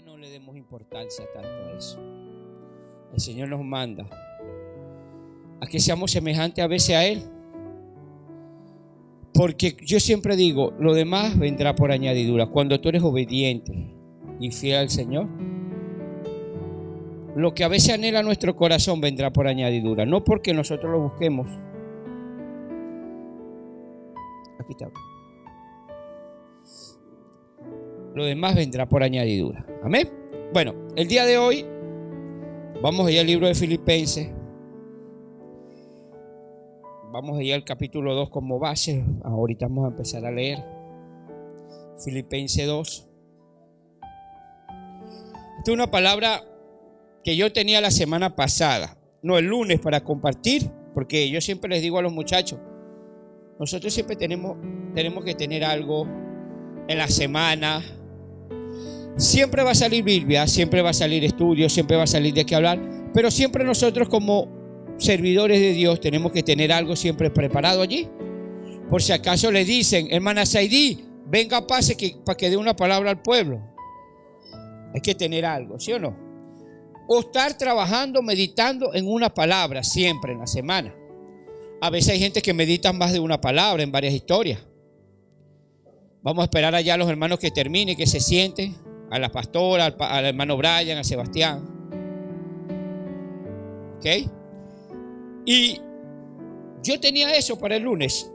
no le demos importancia tanto a eso. El Señor nos manda a que seamos semejantes a veces a Él. Porque yo siempre digo, lo demás vendrá por añadidura. Cuando tú eres obediente y fiel al Señor, lo que a veces anhela nuestro corazón vendrá por añadidura. No porque nosotros lo busquemos. Aquí está. Lo demás vendrá por añadidura. Amén. Bueno, el día de hoy vamos a ir al libro de Filipenses. Vamos a ir al capítulo 2 como base. Ahorita vamos a empezar a leer Filipenses 2. Esta es una palabra que yo tenía la semana pasada, no el lunes, para compartir, porque yo siempre les digo a los muchachos, nosotros siempre tenemos que tener algo en la semana. Siempre va a salir Biblia, siempre va a salir estudio, siempre va a salir de qué hablar, pero siempre nosotros como servidores de Dios tenemos que tener algo siempre preparado allí. Por si acaso le dicen, hermana Saidí, venga, pase para que dé una palabra al pueblo. Hay que tener algo, ¿sí o no? O estar trabajando, meditando en una palabra siempre en la semana. A veces hay gente que medita más de una palabra en varias historias. Vamos a esperar allá a los hermanos que terminen, que se sienten, a la pastora, al hermano Brian, a Sebastián. ¿Ok? Y yo tenía eso para el lunes,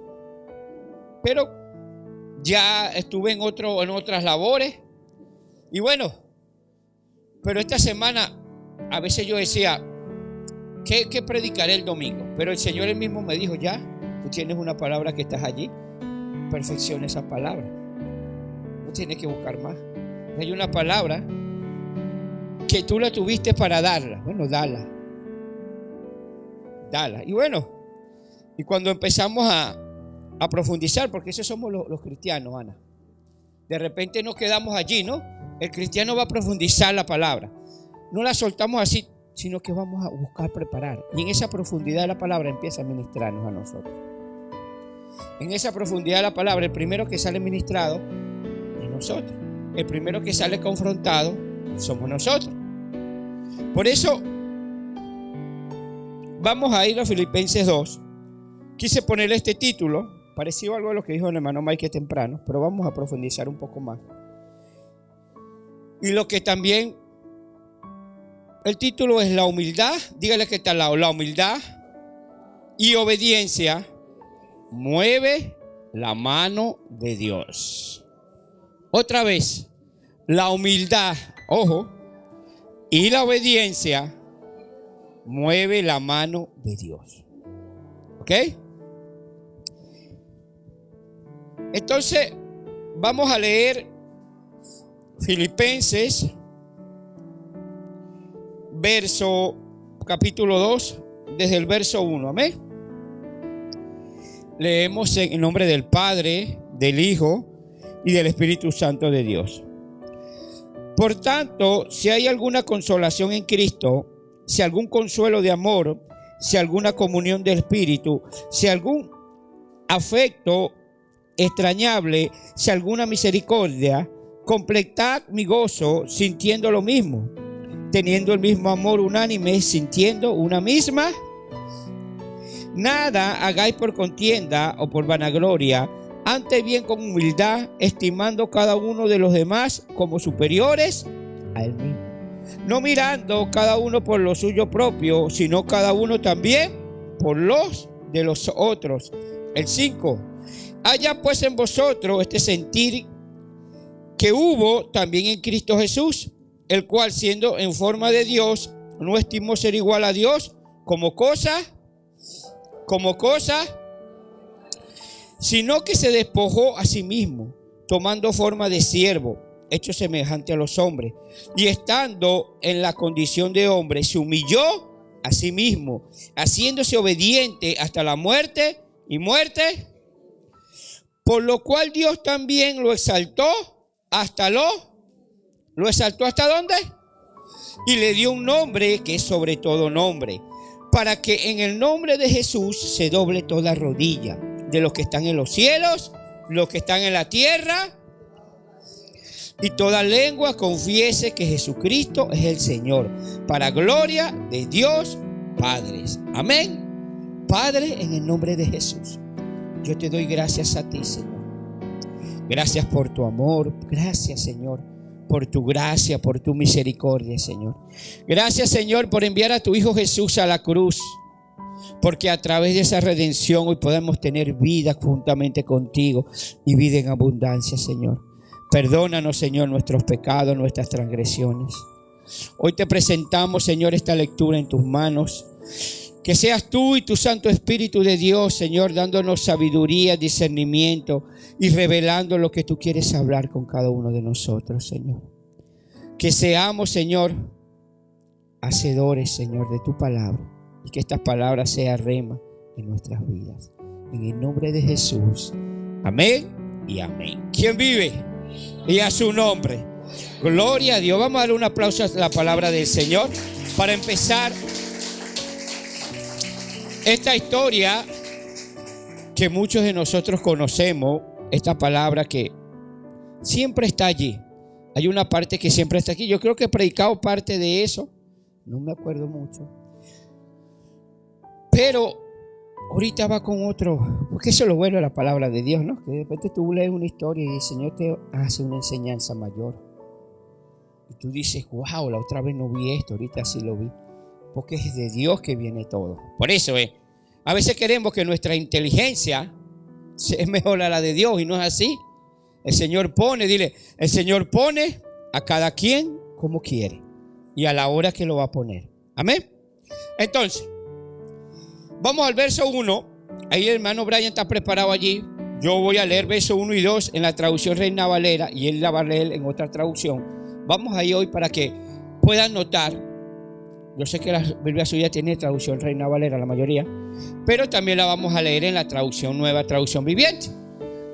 pero ya estuve en otras labores. Y bueno, pero esta semana a veces yo decía, ¿qué predicaré el domingo? Pero el Señor él mismo me dijo, ya, tú tienes una palabra que estás allí, perfecciona esa palabra. No tienes que buscar más. Hay una palabra que tú la tuviste para darla. Bueno, dala. Y bueno, y cuando empezamos a profundizar, porque esos somos los cristianos, Ana. De repente nos quedamos allí, ¿no? El cristiano va a profundizar la palabra. No la soltamos así, sino que vamos a buscar preparar. Y en esa profundidad de la palabra empieza a ministrarnos a nosotros. En esa profundidad de la palabra, el primero que sale ministrado es nosotros. El primero que sale confrontado somos nosotros. Por eso vamos a ir a Filipenses 2. Quise ponerle este título, parecido a algo de lo que dijo el hermano Mike temprano, pero vamos a profundizar un poco más. Y lo que también, el título es la humildad. Dígale que está al lado, la humildad y obediencia mueve la mano de Dios. Otra vez, la humildad, ojo, y la obediencia mueve la mano de Dios. ¿Ok? Entonces, vamos a leer Filipenses, capítulo 2, desde el verso 1. Amén. Leemos en el nombre del Padre, del Hijo y del Espíritu Santo de Dios. Por tanto, si hay alguna consolación en Cristo, si algún consuelo de amor, si alguna comunión del Espíritu, si algún afecto extrañable, si alguna misericordia, completad mi gozo sintiendo lo mismo, teniendo el mismo amor unánime, sintiendo una misma. Nada hagáis por contienda o por vanagloria, antes bien con humildad, estimando cada uno de los demás como superiores a él mismo, no mirando cada uno por lo suyo propio, sino cada uno también por los de los otros. El 5. Haya pues en vosotros este sentir que hubo también en Cristo Jesús, el cual siendo en forma de Dios, no estimó ser igual a Dios como cosa, sino que se despojó a sí mismo, tomando forma de siervo, hecho semejante a los hombres, y estando en la condición de hombre, se humilló a sí mismo, haciéndose obediente hasta la muerte y muerte, por lo cual Dios también lo exaltó hasta ¿lo exaltó hasta dónde? Y le dio un nombre que es sobre todo nombre, para que en el nombre de Jesús se doble toda rodilla, de los que están en los cielos, los que están en la tierra y toda lengua confiese que Jesucristo es el Señor, para gloria de Dios Padre. Amén. Padre, en el nombre de Jesús, yo te doy gracias a ti, Señor. Gracias por tu amor. Gracias, Señor, por tu gracia, por tu misericordia, Señor. Gracias, Señor, por enviar a tu Hijo Jesús a la cruz, porque a través de esa redención hoy podemos tener vida juntamente contigo y vida en abundancia, Señor. Perdónanos, Señor, nuestros pecados, nuestras transgresiones. Hoy te presentamos, Señor, esta lectura en tus manos. Que seas tú y tu Santo Espíritu de Dios, Señor, dándonos sabiduría, discernimiento y revelando lo que tú quieres hablar con cada uno de nosotros, Señor. Que seamos, Señor, hacedores, Señor, de tu palabra, y que esta palabra sea rema en nuestras vidas. En el nombre de Jesús. Amén y amén. ¿Quién vive? Y a su nombre. Gloria a Dios. Vamos a darle un aplauso a la palabra del Señor para empezar esta historia que muchos de nosotros conocemos. Esta palabra que siempre está allí. Hay una parte que siempre está aquí. Yo creo que he predicado parte de eso. No me acuerdo mucho. Pero ahorita va con otro. Porque eso es lo bueno de la palabra de Dios, ¿no? Que de repente tú lees una historia y el Señor te hace una enseñanza mayor. Y tú dices, wow, la otra vez no vi esto, ahorita sí lo vi. Porque es de Dios que viene todo. Por eso a veces queremos que nuestra inteligencia es mejor a la de Dios y no es así. El Señor pone, dile, el Señor pone a cada quien como quiere y a la hora que lo va a poner. Amén. Entonces, vamos al verso 1. Ahí el hermano Brian está preparado allí. Yo voy a leer verso 1 y 2 en la traducción Reina Valera y él la va a leer en otra traducción. Vamos ahí hoy para que puedan notar. Yo sé que la Biblia suya tiene traducción Reina Valera, la mayoría, pero también la vamos a leer en la traducción Nueva Traducción Viviente,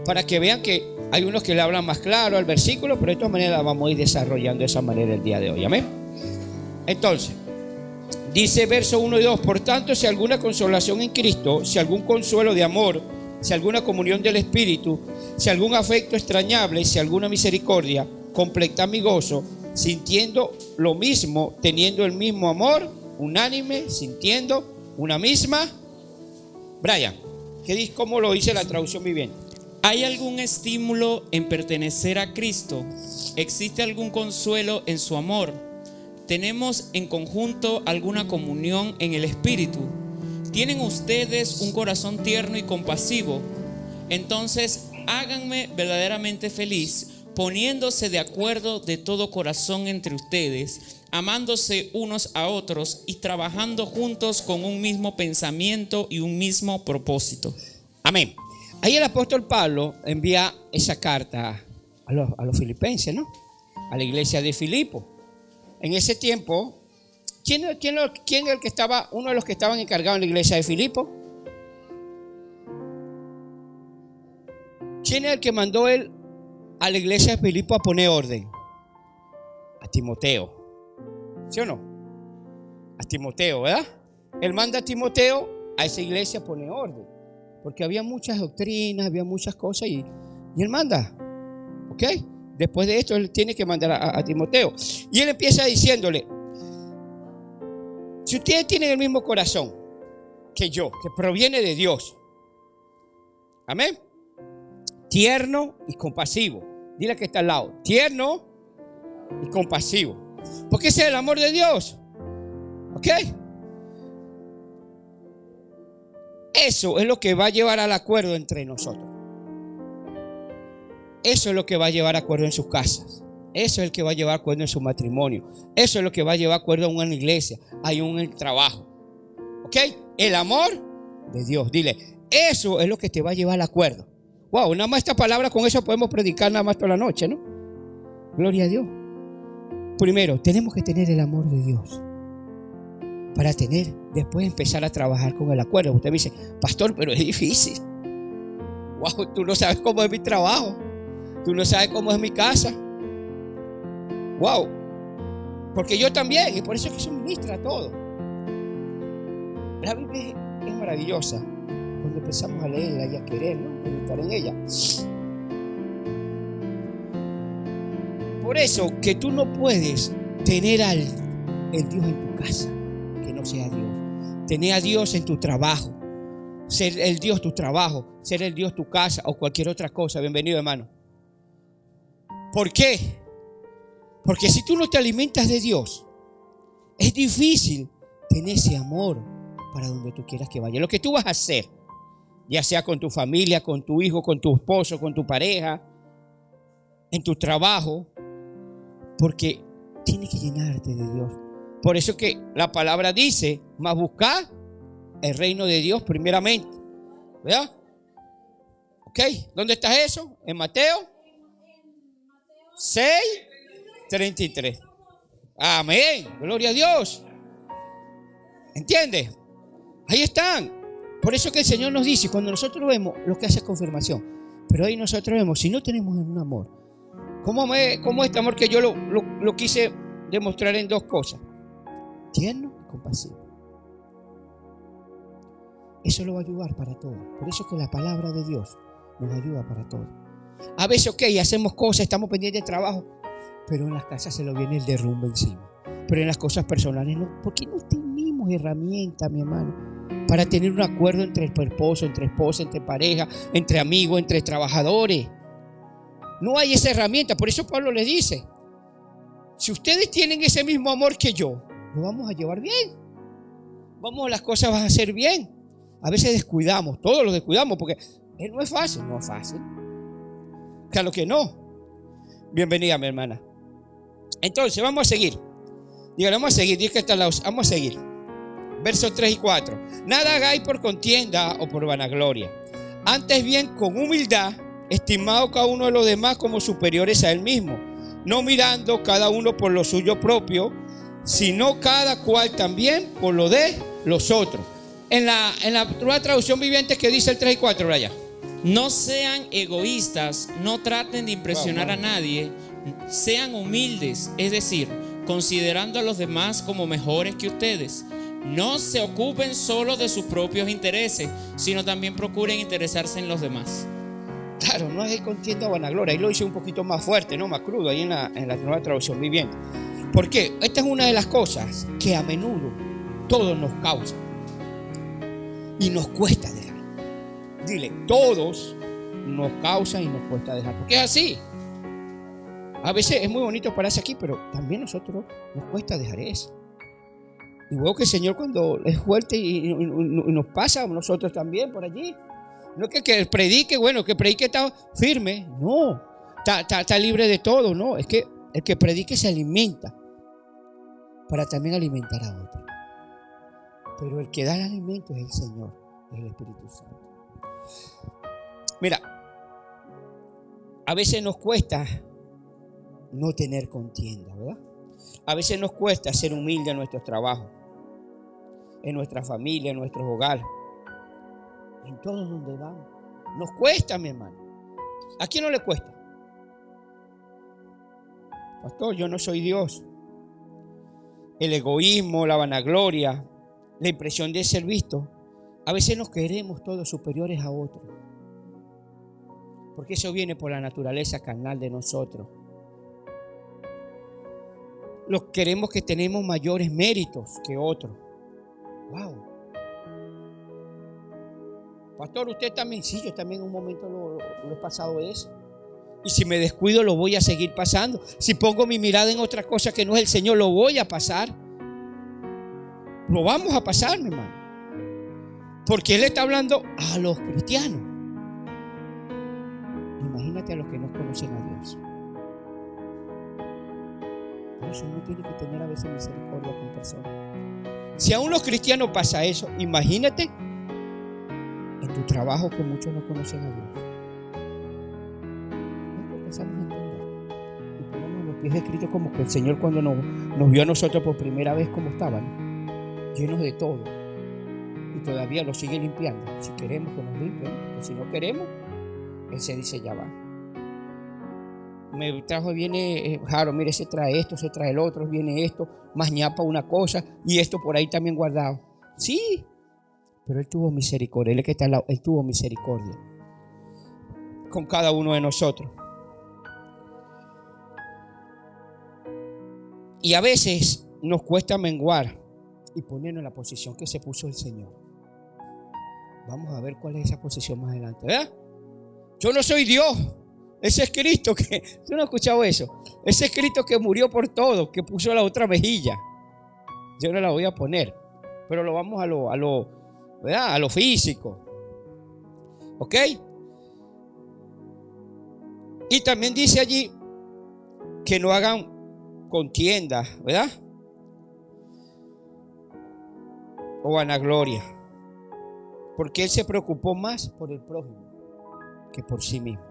para que vean que hay unos que le hablan más claro al versículo, pero de todas maneras la vamos a ir desarrollando de esa manera el día de hoy. Amén. Entonces, dice verso 1 y 2: por tanto, si alguna consolación en Cristo, si algún consuelo de amor, si alguna comunión del Espíritu, si algún afecto extrañable, si alguna misericordia, completad mi gozo, sintiendo lo mismo, teniendo el mismo amor, unánime, sintiendo una misma. Brian, ¿qué dice? ¿Cómo lo dice la traducción viviente? ¿Hay algún estímulo en pertenecer a Cristo? ¿Existe algún consuelo en su amor? ¿Tenemos en conjunto alguna comunión en el Espíritu? ¿Tienen ustedes un corazón tierno y compasivo? Entonces háganme verdaderamente feliz, poniéndose de acuerdo de todo corazón entre ustedes, amándose unos a otros y trabajando juntos con un mismo pensamiento y un mismo propósito. Amén. Ahí el apóstol Pablo envía esa carta a los filipenses, ¿no? A la iglesia de Filipo. En ese tiempo, ¿quién es el que estaba, uno de los que estaban encargados en la iglesia de Filipo? ¿Quién es el que mandó él a la iglesia de Filipo a poner orden? A Timoteo. ¿Sí o no? A Timoteo, ¿verdad? Él manda a Timoteo a esa iglesia a poner orden, porque había muchas doctrinas, había muchas cosas y él manda. ¿Ok? Después de esto él tiene que mandar a Timoteo. Y él empieza diciéndole: si ustedes tienen el mismo corazón que yo, que proviene de Dios, amén, tierno y compasivo. Dile que está al lado, tierno y compasivo, porque ese es el amor de Dios. ¿Ok? Eso es lo que va a llevar al acuerdo entre nosotros. Eso es lo que va a llevar a acuerdo en sus casas. Eso es el que va a llevar a acuerdo en su matrimonio. Eso es lo que va a llevar a acuerdo en una iglesia, hay un trabajo. ¿Ok? El amor de Dios. Dile, eso es lo que te va a llevar al acuerdo. Wow, nada más esta palabra, con eso podemos predicar nada más toda la noche, ¿no? Gloria a Dios. Primero, tenemos que tener el amor de Dios para después empezar a trabajar con el acuerdo. Usted me dice, pastor, pero es difícil. Wow, tú no sabes cómo es mi trabajo. Tú no sabes cómo es mi casa. Wow. Porque yo también, y por eso es que se ministra todo. La Biblia es maravillosa cuando empezamos a leerla y a querer, ¿no? Meditar en ella. por eso que tú no puedes tener el Dios en tu casa, que no sea Dios. Tener a Dios en tu trabajo, ser el Dios tu trabajo, ser el Dios tu casa o cualquier otra cosa. Bienvenido, hermano. ¿Por qué? Porque si tú no te alimentas de Dios, es difícil tener ese amor para donde tú quieras que vaya. Lo que tú vas a hacer, ya sea con tu familia, con tu hijo, con tu esposo, con tu pareja, en tu trabajo, porque tienes que llenarte de Dios. Por eso que la palabra dice, más buscar el reino de Dios primeramente. ¿Verdad? ¿Ok? ¿Dónde está eso? En Mateo 6:33. Amén. Gloria a Dios. ¿Entiendes? Ahí están. Por eso que el Señor nos dice, cuando nosotros vemos, lo que hace es confirmación. Pero ahí nosotros vemos, si no tenemos un amor, ¿cómo este amor que yo lo quise demostrar en dos cosas? Tierno y compasivo. Eso lo va a ayudar para todo. Por eso que la palabra de Dios nos ayuda para todo. A veces, ok, hacemos cosas, estamos pendientes de trabajo, pero en las casas se lo viene el derrumbe encima. Pero en las cosas personales no. ¿Por qué no tenemos herramientas, mi hermano, para tener un acuerdo entre el esposo, entre esposa, entre pareja, entre amigos, entre trabajadores? No hay esa herramienta. Por eso Pablo les dice, si ustedes tienen ese mismo amor que yo, lo vamos a llevar bien. Las cosas van a ser bien. A veces descuidamos, todos lo descuidamos porque no es fácil. No es fácil. Claro que no. Bienvenida, mi hermana. Entonces, vamos a seguir. Dígale, vamos a seguir. Dice que está al lado. Vamos a seguir. Versos 3 y 4. Nada hagáis por contienda o por vanagloria. Antes bien, con humildad, estimado cada uno de los demás como superiores a él mismo. No mirando cada uno por lo suyo propio, sino cada cual también por lo de los otros. En la nueva traducción viviente, que dice el 3 y 4, Brian. No sean egoístas, no traten de impresionar a nadie, sean humildes, es decir, considerando a los demás como mejores que ustedes. No se ocupen solo de sus propios intereses, sino también procuren interesarse en los demás. Claro, no hay contienda o vanagloria. Ahí lo hice un poquito más fuerte, ¿no? Más crudo, ahí en la nueva traducción viviente. ¿Por qué? Esta es una de las cosas que a menudo todos nos causa y nos cuesta dejar. Dile, todos nos causan y nos cuesta dejar. Porque es así. A veces es muy bonito pararse aquí, pero también nosotros nos cuesta dejar eso. Y luego que el Señor, cuando es fuerte y nos pasa a nosotros también por allí. No es que predique, bueno, que predique está firme. No, está libre de todo. No, es que el que predique se alimenta para también alimentar a otros. Pero el que da el alimento es el Señor, es el Espíritu Santo. Mira, a veces nos cuesta no tener contienda, ¿verdad? A veces nos cuesta ser humildes en nuestros trabajos, en nuestra familia, en nuestros hogares, en todo donde vamos. Nos cuesta, mi hermano. ¿A quién no le cuesta? Pastor, yo no soy Dios. El egoísmo, la vanagloria, la impresión de ser visto. A veces nos queremos todos superiores a otros. Porque eso viene por la naturaleza carnal de nosotros. Los queremos que tenemos mayores méritos que otros. Wow. Pastor, usted también, sí, yo también en un momento lo he pasado eso. Y si me descuido, lo voy a seguir pasando. Si pongo mi mirada en otra cosa que no es el Señor, lo voy a pasar. Lo vamos a pasar, mi hermano. Porque Él está hablando a los cristianos. Imagínate a los que no conocen a Dios. Por eso uno tiene que tener a veces misericordia con personas. Si aún los cristianos pasa eso, imagínate en tu trabajo que muchos no conocen a Dios. Empezamos a entender y ponemos los pies de Cristo, como que el Señor cuando nos vio a nosotros por primera vez como estaban, llenos de todo, y todavía lo sigue limpiando. Si queremos que nos limpien, porque si no queremos, Él se dice ya va. Me trajo, viene Jaro, mire, se trae esto, se trae el otro, viene esto, más ñapa una cosa y esto por ahí también guardado. Sí, pero Él tuvo misericordia. Él que está al lado, Él tuvo misericordia con cada uno de nosotros. Y a veces nos cuesta menguar y ponernos en la posición que se puso el Señor. Vamos a ver cuál es esa posición más adelante, ¿verdad? Yo no soy Dios. Ese es Cristo que... ¿Tú no has escuchado eso? Ese es Cristo que murió por todo, que puso la otra mejilla. Yo no la voy a poner, pero lo vamos ¿verdad? A lo físico. ¿Ok? Y también dice allí que no hagan contiendas, ¿verdad? O vanagloria. Porque Él se preocupó más por el prójimo que por sí mismo.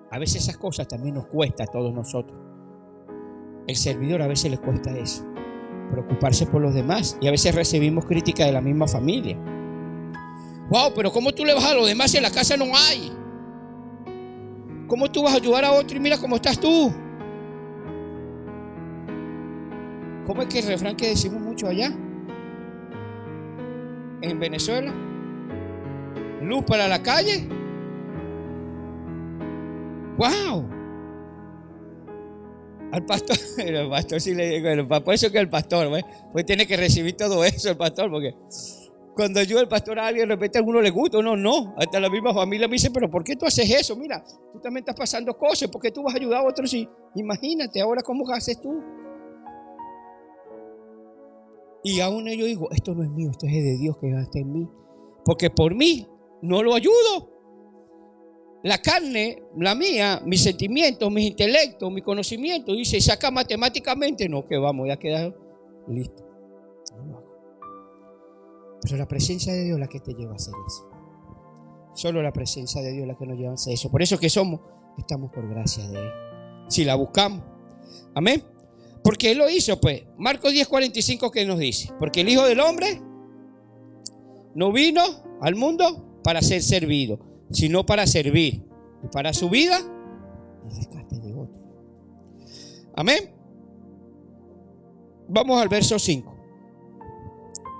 A veces esas cosas también nos cuesta a todos nosotros. El servidor a veces le cuesta eso, preocuparse por los demás. Y a veces recibimos crítica de la misma familia. Wow, pero ¿cómo tú le vas a los demás si en la casa no hay? ¿Cómo tú vas a ayudar a otro y mira cómo estás tú? ¿Cómo es que el refrán que decimos mucho allá en Venezuela? Luz para la calle. ¡Wow! Al pastor, el pastor sí le digo, por eso que el pastor, ¿ves? Pues tiene que recibir todo eso el pastor, porque cuando ayuda el pastor a alguien, de repente a uno le gusta, uno no. Hasta la misma familia me dice, pero ¿por qué tú haces eso? Mira, tú también estás pasando cosas, ¿por qué tú vas a ayudar a otros? Y imagínate ahora cómo haces tú. Y aún yo digo, esto no es mío, esto es de Dios que está en mí. Porque por mí no lo ayudo. La carne, la mía, mis sentimientos, mis intelectos, mi conocimiento, dice, saca matemáticamente, no, que vamos, ya queda listo. No lo hago. Pero la presencia de Dios es la que te lleva a hacer eso. Solo la presencia de Dios es la que nos lleva a hacer eso. Por eso que estamos por gracia de Él. Si la buscamos. Amén. Porque Él lo hizo, pues. Marcos 10:45, ¿qué nos dice? Porque el Hijo del Hombre no vino al mundo para ser servido, sino para servir y para su vida el rescate de otro. Amén. Vamos al verso 5.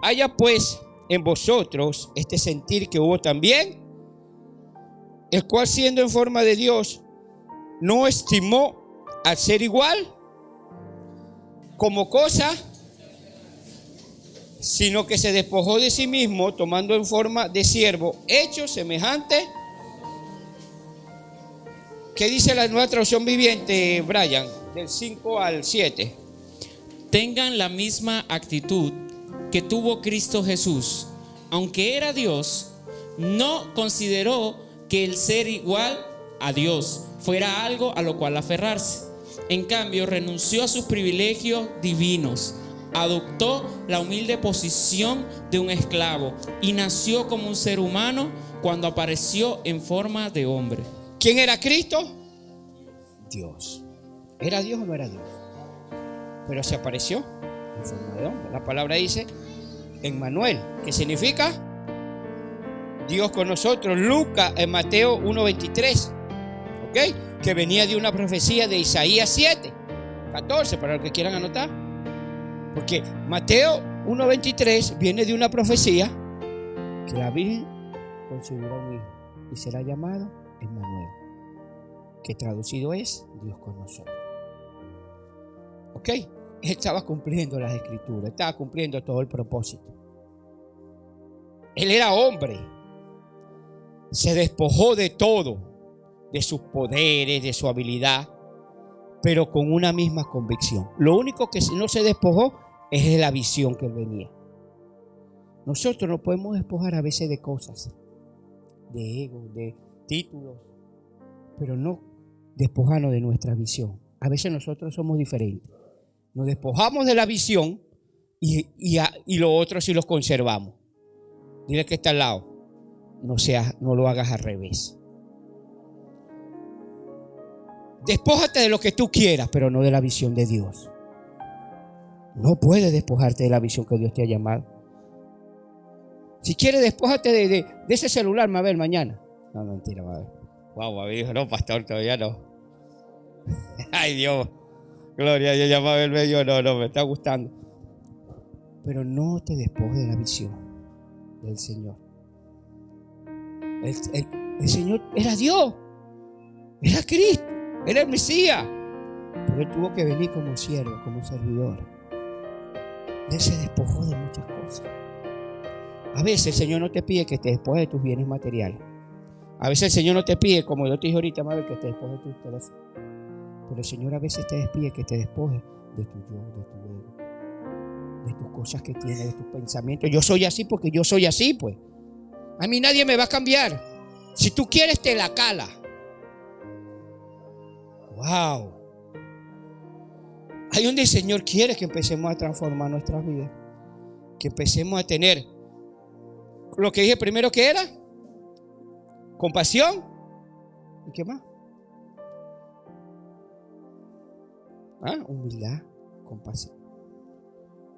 Haya pues en vosotros este sentir que hubo también, el cual siendo en forma de Dios no estimó al ser igual como cosa, sino que se despojó de sí mismo, tomando en forma de siervo, hecho semejante. ¿Qué dice la Nueva Traducción Viviente, Brian? Del 5 al 7. Tengan la misma actitud que tuvo Cristo Jesús. Aunque era Dios, no consideró que el ser igual a Dios fuera algo a lo cual aferrarse. En cambio, renunció a sus privilegios divinos, adoptó la humilde posición de un esclavo y nació como un ser humano cuando apareció en forma de hombre. ¿Quién era Cristo? Dios. ¿Era Dios o no era Dios? Pero se apareció en forma de hombre. La palabra dice Emmanuel, que significa Dios con nosotros. Lucas en Mateo 1:23, ¿ok? Que venía de una profecía de Isaías 7:14, para los que quieran anotar. Porque Mateo 1:23 viene de una profecía que la Virgen concebirá un hijo y será llamado Emmanuel, que traducido es Dios con nosotros. ¿Ok? Él estaba cumpliendo las escrituras, estaba cumpliendo todo el propósito. Él era hombre, se despojó de todo, de sus poderes, de su habilidad, pero con una misma convicción. Lo único que no se despojó es de la visión que él venía. Nosotros nos podemos despojar a veces de cosas, de ego, de títulos, pero no despojarnos de nuestra visión. A veces nosotros somos diferentes. Nos despojamos de la visión y lo otro sí los conservamos. Dile que está al lado, no lo hagas al revés. Despójate de lo que tú quieras, pero no de la visión de Dios. No puedes despojarte de la visión que Dios te ha llamado. Si quieres, despójate de ese celular, Mabel, mañana. No, mentira, Mabel. Wow, Mabel dijo, no, pastor, todavía no. Ay, Dios. Gloria, yo ya Mabel me dijo, no, me está gustando. Pero no te despojes de la visión del Señor. El Señor era Dios. Era Cristo. Era el Mesías. Pero Él tuvo que venir como siervo, como servidor. Él se despojó de muchas cosas. A veces el Señor no te pide que te despojes de tus bienes materiales. A veces el Señor no te pide, como yo te dije ahorita, Mabel, que te despojes de tu teléfono. Pero el Señor a veces te pide que te despojes de tu yo, de tu ego, de tus cosas que tienes, de tus pensamientos. Yo soy así porque yo soy así, pues. A mí nadie me va a cambiar. Si tú quieres, te la cala. Wow. Ahí donde el Señor quiere que empecemos a transformar nuestras vidas. Que empecemos a tener lo que dije primero que era compasión. ¿Y qué más? Humildad, compasión.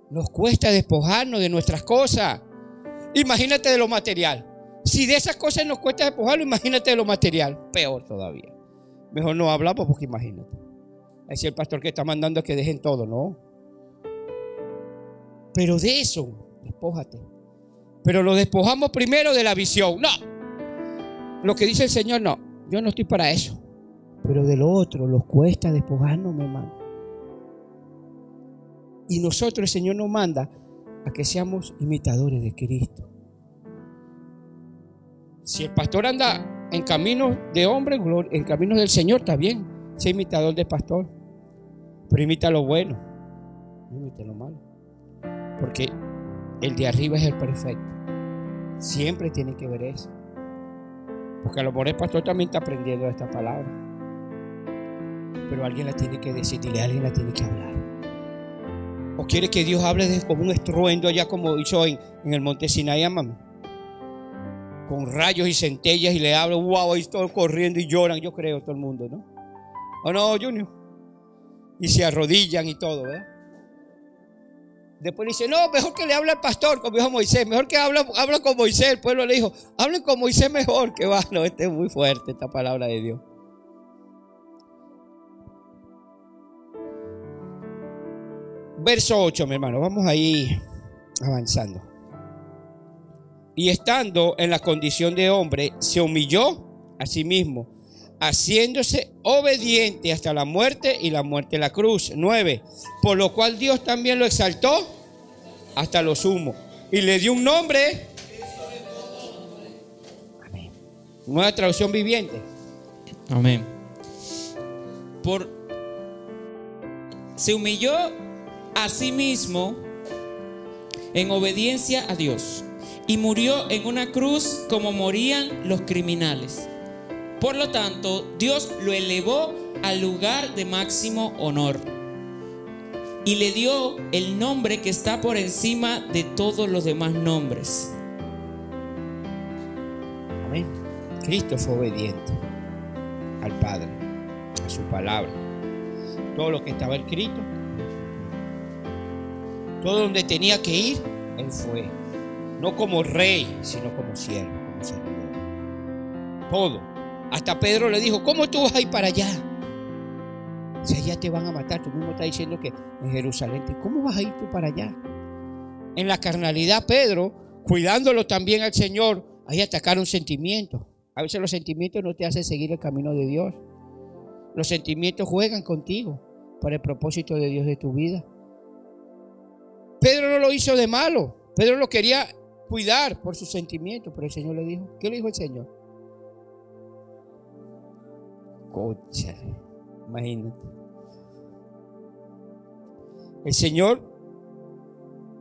Nos cuesta despojarnos de nuestras cosas. Imagínate de lo material. Si de esas cosas nos cuesta despojarlo, imagínate de lo material. Peor todavía. Mejor no hablamos porque imagínate. Ahí el pastor que está mandando que dejen todo, ¿no? Pero de eso, despójate. Pero lo despojamos primero de la visión. No. Lo que dice el Señor, no. Yo no estoy para eso. Pero de lo otro, nos cuesta despojarnos, mi hermano. Y nosotros, el Señor nos manda a que seamos imitadores de Cristo. Si el pastor anda en caminos de hombre, en caminos del Señor, está bien. Sea imitador del pastor. Pero imita lo bueno. No imita lo malo. Porque el de arriba es el perfecto. Siempre tiene que ver eso. Porque a lo mejor el pastor también está aprendiendo esta palabra. Pero alguien la tiene que decir, dile, alguien la tiene que hablar. O quiere que Dios hable como un estruendo allá como hizo en el monte Sinaí, mami. Con rayos y centellas y le habla, wow, ahí todos corriendo y lloran, yo creo, todo el mundo, ¿no? ¿O no, Junior? Y se arrodillan y todo, ¿verdad? Después dice, no, mejor que le hable al pastor, como dijo Moisés, mejor que habla con Moisés. El pueblo le dijo, hablen con Moisés mejor, que va, no, este es muy fuerte, esta palabra de Dios. Verso 8, mi hermano, vamos ahí avanzando. Y estando en la condición de hombre, se humilló a sí mismo, haciéndose obediente hasta la muerte y la muerte de la cruz. 9. Por lo cual Dios también lo exaltó hasta lo sumo y le dio un nombre. Amén. Nueva traducción viviente. Amén. Se humilló a sí mismo en obediencia a Dios y murió en una cruz como morían los criminales. Por lo tanto, Dios lo elevó al lugar de máximo honor y le dio el nombre que está por encima de todos los demás nombres. Amén. Cristo fue obediente al Padre, a su palabra. Todo lo que estaba escrito, todo donde tenía que ir, Él fue. No como rey, sino como siervo, como servidor. Todo. Hasta Pedro le dijo, ¿cómo tú vas a ir para allá? Si allá te van a matar. Tú mismo estás diciendo que en Jerusalén, ¿cómo vas a ir tú para allá? En la carnalidad, Pedro, cuidándolo también al Señor, ahí atacaron sentimientos. A veces los sentimientos no te hacen seguir el camino de Dios. Los sentimientos juegan contigo para el propósito de Dios de tu vida. Pedro no lo hizo de malo. Pedro lo quería cuidar por sus sentimientos, pero el Señor le dijo, ¿qué le dijo el Señor? Cocha, imagínate. El Señor,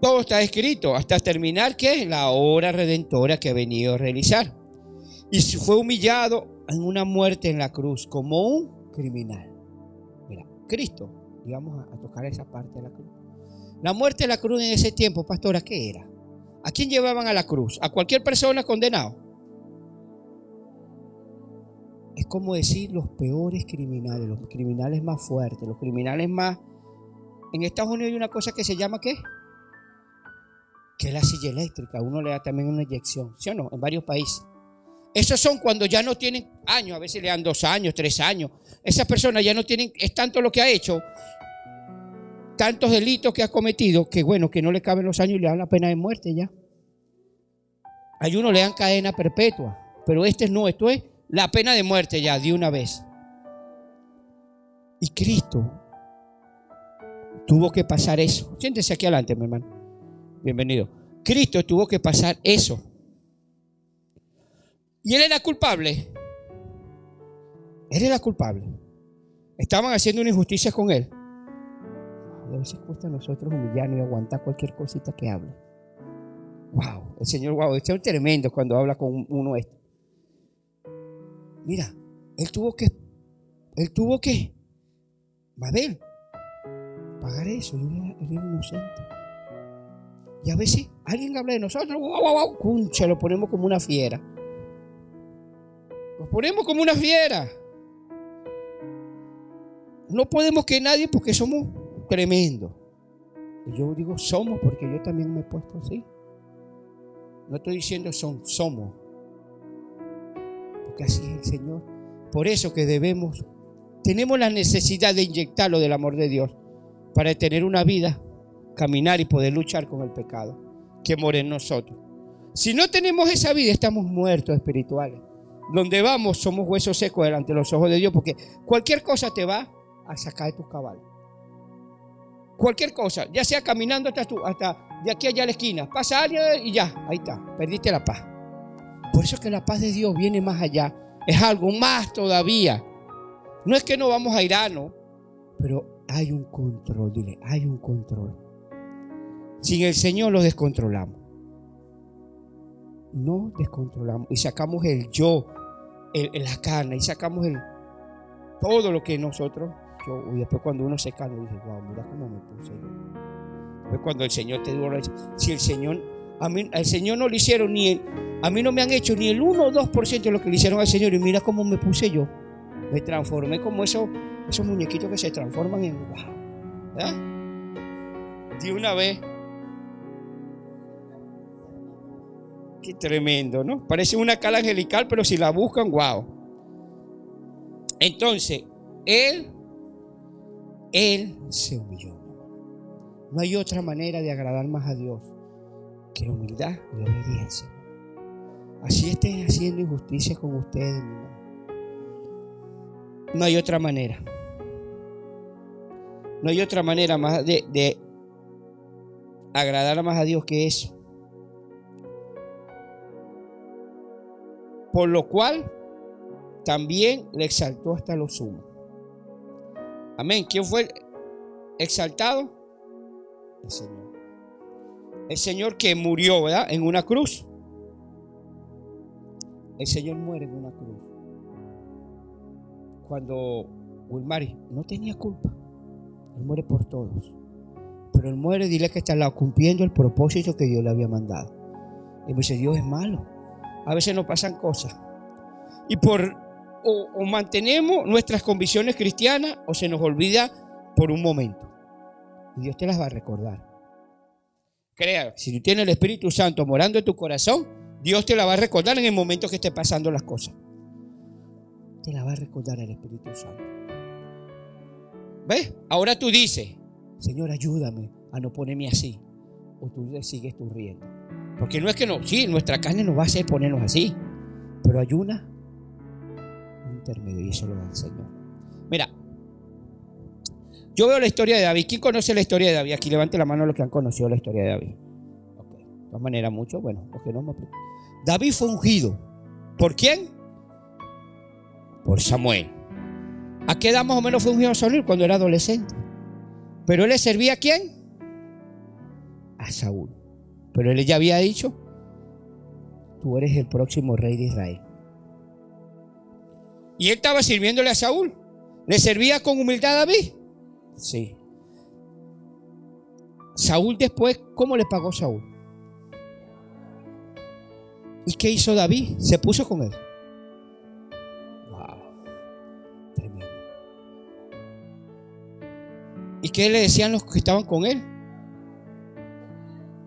todo está escrito, hasta terminar, ¿qué? La obra redentora que ha venido a realizar. Y fue humillado en una muerte en la cruz como un criminal. Mira, Cristo, y vamos a tocar esa parte de la cruz. La muerte de la cruz en ese tiempo, pastora, ¿qué era? ¿A quién llevaban a la cruz? ¿A cualquier persona condenada? Es como decir los peores criminales, los criminales más fuertes, los criminales más... En Estados Unidos hay una cosa que se llama ¿qué? Que es la silla eléctrica. Uno le da también una inyección, ¿sí o no? En varios países. Esos son cuando ya no tienen años, a veces le dan 2 años, 3 años. Esas personas ya no tienen, es tanto lo que ha hecho, tantos delitos que ha cometido, que bueno, que no le caben los años y le dan la pena de muerte ya. A uno le dan cadena perpetua, pero no, esto es la pena de muerte ya, de una vez. Y Cristo tuvo que pasar eso. Siéntese aquí adelante, mi hermano. Bienvenido. Cristo tuvo que pasar eso. Y Él era culpable. Él era culpable. Estaban haciendo una injusticia con Él. A veces cuesta a nosotros humillarnos y aguantar cualquier cosita que hable. Wow, el Señor, wow, esto es tremendo cuando habla con uno esto. Mira, Él tuvo que, Mabel, pagar eso. Él era inocente. Y a veces alguien habla de nosotros, se lo ponemos como una fiera. Nos ponemos como una fiera. No podemos que nadie, porque somos tremendos. Y yo digo somos porque yo también me he puesto así. No estoy diciendo somos. Porque así es el Señor. Por eso que tenemos la necesidad de inyectarlo del amor de Dios para tener una vida, caminar y poder luchar con el pecado que mora en nosotros. Si no tenemos esa vida, estamos muertos espirituales. Donde vamos somos huesos secos delante de los ojos de Dios, porque cualquier cosa te va a sacar de tus cabales. Cualquier cosa, ya sea caminando hasta de aquí allá a la esquina, pasa alguien y ya, ahí está, perdiste la paz. Por eso es que la paz de Dios viene más allá, es algo más todavía. No es que no vamos a irnos, pero hay un control, dile, hay un control. Sin el Señor los descontrolamos. No descontrolamos y sacamos el yo, la carne, y sacamos todo lo que nosotros. Y después cuando uno se calma, dice, wow, mira cómo me puse yo. Después cuando el Señor te dio, si el Señor, al Señor no le hicieron a mí no me han hecho ni el 1 o 2% de lo que le hicieron al Señor, y mira cómo me puse yo. Me transformé como esos muñequitos que se transforman en wow. ¿Verdad? De una vez. Qué tremendo, ¿no? Parece una cala angelical, pero si la buscan, wow. Entonces, Él se humilló. No hay otra manera de agradar más a Dios que la humildad y la obediencia. Así estén haciendo injusticia con ustedes, mi hermano. No hay otra manera. No hay otra manera más de agradar más a Dios que eso. Por lo cual también le exaltó hasta lo sumo. Amén. ¿Quién fue el exaltado? El Señor. El Señor que murió, ¿verdad? En una cruz. El Señor muere en una cruz. Cuando Wilmary no tenía culpa, Él muere por todos. Pero Él muere, dile que está al lado, cumpliendo el propósito que Dios le había mandado. Y me dice, Dios es malo. A veces nos pasan cosas. Y o mantenemos nuestras convicciones cristianas o se nos olvida por un momento. Y Dios te las va a recordar. Crea, si tú tienes el Espíritu Santo morando en tu corazón, Dios te la va a recordar en el momento que esté pasando las cosas. Te la va a recordar el Espíritu Santo. ¿Ves? Ahora tú dices, Señor, ayúdame a no ponerme así. O tú le sigues tú riendo. Porque no es que no, sí, nuestra carne nos va a hacer ponernos así. Pero hay un intermedio y eso lo da el Señor. Mira, yo veo la historia de David. ¿Quién conoce la historia de David? Aquí levante la mano los que han conocido la historia de David. Okay. De todas maneras, mucho, bueno, porque no me aplico. David fue ungido. ¿Por quién? Por Samuel. ¿A qué edad más o menos fue ungido Samuel? Cuando era adolescente. Pero él le servía ¿a quién? A Saúl. Pero él ya había dicho, tú eres el próximo rey de Israel. Y él estaba sirviéndole a Saúl. ¿Le servía con humildad a David? Sí. Saúl después, ¿cómo le pagó Saúl? ¿Y qué hizo David? Se puso con él. Wow. Tremendo. ¿Y qué le decían los que estaban con él?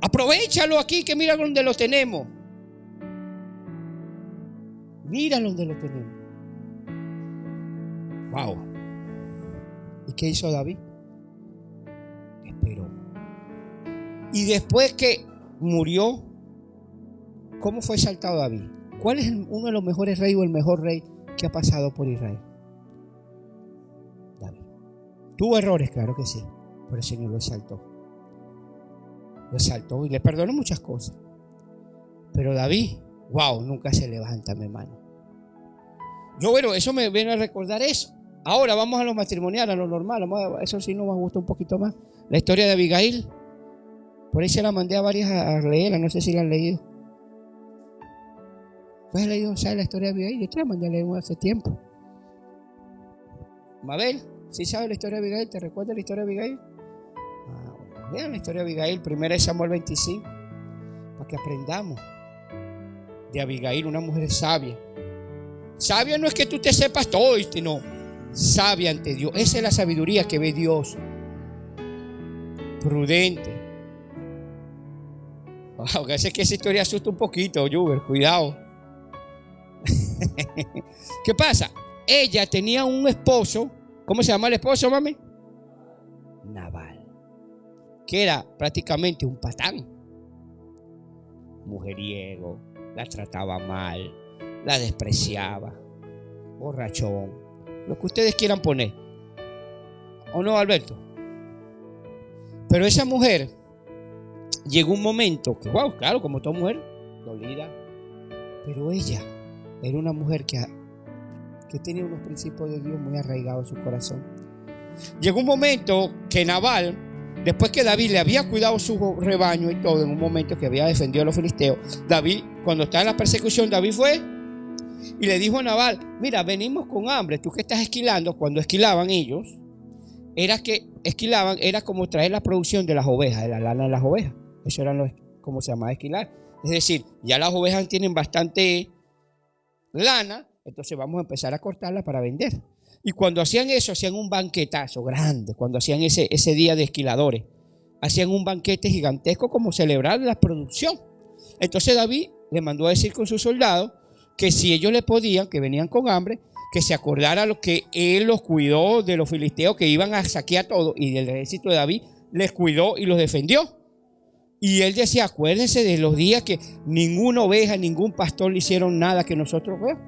Aprovéchalo aquí, que mira donde lo tenemos. Mira donde lo tenemos. Wow. ¿Y qué hizo David? Esperó. Y después que murió, ¿cómo fue exaltado David? ¿Cuál es uno de los mejores reyes o el mejor rey que ha pasado por Israel? David. Tuvo errores, claro que sí, Pero el Señor lo exaltó. Lo exaltó y le perdonó muchas cosas. Pero David, wow, nunca se levanta, mi hermano. Bueno, eso me viene a recordar eso. Ahora vamos a lo matrimonial, a lo normal. Eso sí nos gusta un poquito más. La historia de Abigail. Por ahí se la mandé a varias a leerla, no sé si la han leído. ¿Pues has leído, sabes, la historia de Abigail? Yo te la mandé a leer hace tiempo. Mabel, ¿sí sabes la historia de Abigail? ¿Te recuerdas la historia de Abigail? Bueno, vean la historia de Abigail, 1 Samuel 25, para que aprendamos de Abigail, una mujer sabia. Sabia no es que tú te sepas todo, no. Sabia ante Dios. Esa es la sabiduría que ve Dios. Prudente. Wow, que sé que esa historia asusta un poquito, Juber, cuidado. ¿Qué pasa? Ella tenía un esposo. ¿Cómo se llama el esposo, mami? Nabal, que era prácticamente un patán, mujeriego, la trataba mal, la despreciaba, borrachón, lo que ustedes quieran poner, ¿o no, Alberto? Pero esa mujer llegó un momento que, wow, claro, como toda mujer, dolida, pero ella era una mujer que tenía unos principios de Dios muy arraigados en su corazón. Llegó un momento que Nabal, después que David le había cuidado su rebaño y todo, en un momento que había defendido a los filisteos, David, cuando estaba en la persecución, David fue y le dijo a Nabal: mira, venimos con hambre, tú que estás esquilando. Cuando esquilaban ellos, era como traer la producción de las ovejas, de la lana de las ovejas. Eso era como se llamaba esquilar. Es decir, ya las ovejas tienen bastante lana, entonces vamos a empezar a cortarla para vender. Y cuando hacían eso, hacían un banquetazo grande. Cuando hacían ese día de esquiladores, hacían un banquete gigantesco como celebrar la producción. Entonces David le mandó a decir con sus soldados que si ellos le podían, que venían con hambre, que se acordara lo que él los cuidó de los filisteos que iban a saquear todo, y del ejército de David les cuidó y los defendió. Y él decía: acuérdense de los días que ninguna oveja, ningún pastor le hicieron nada que nosotros veamos.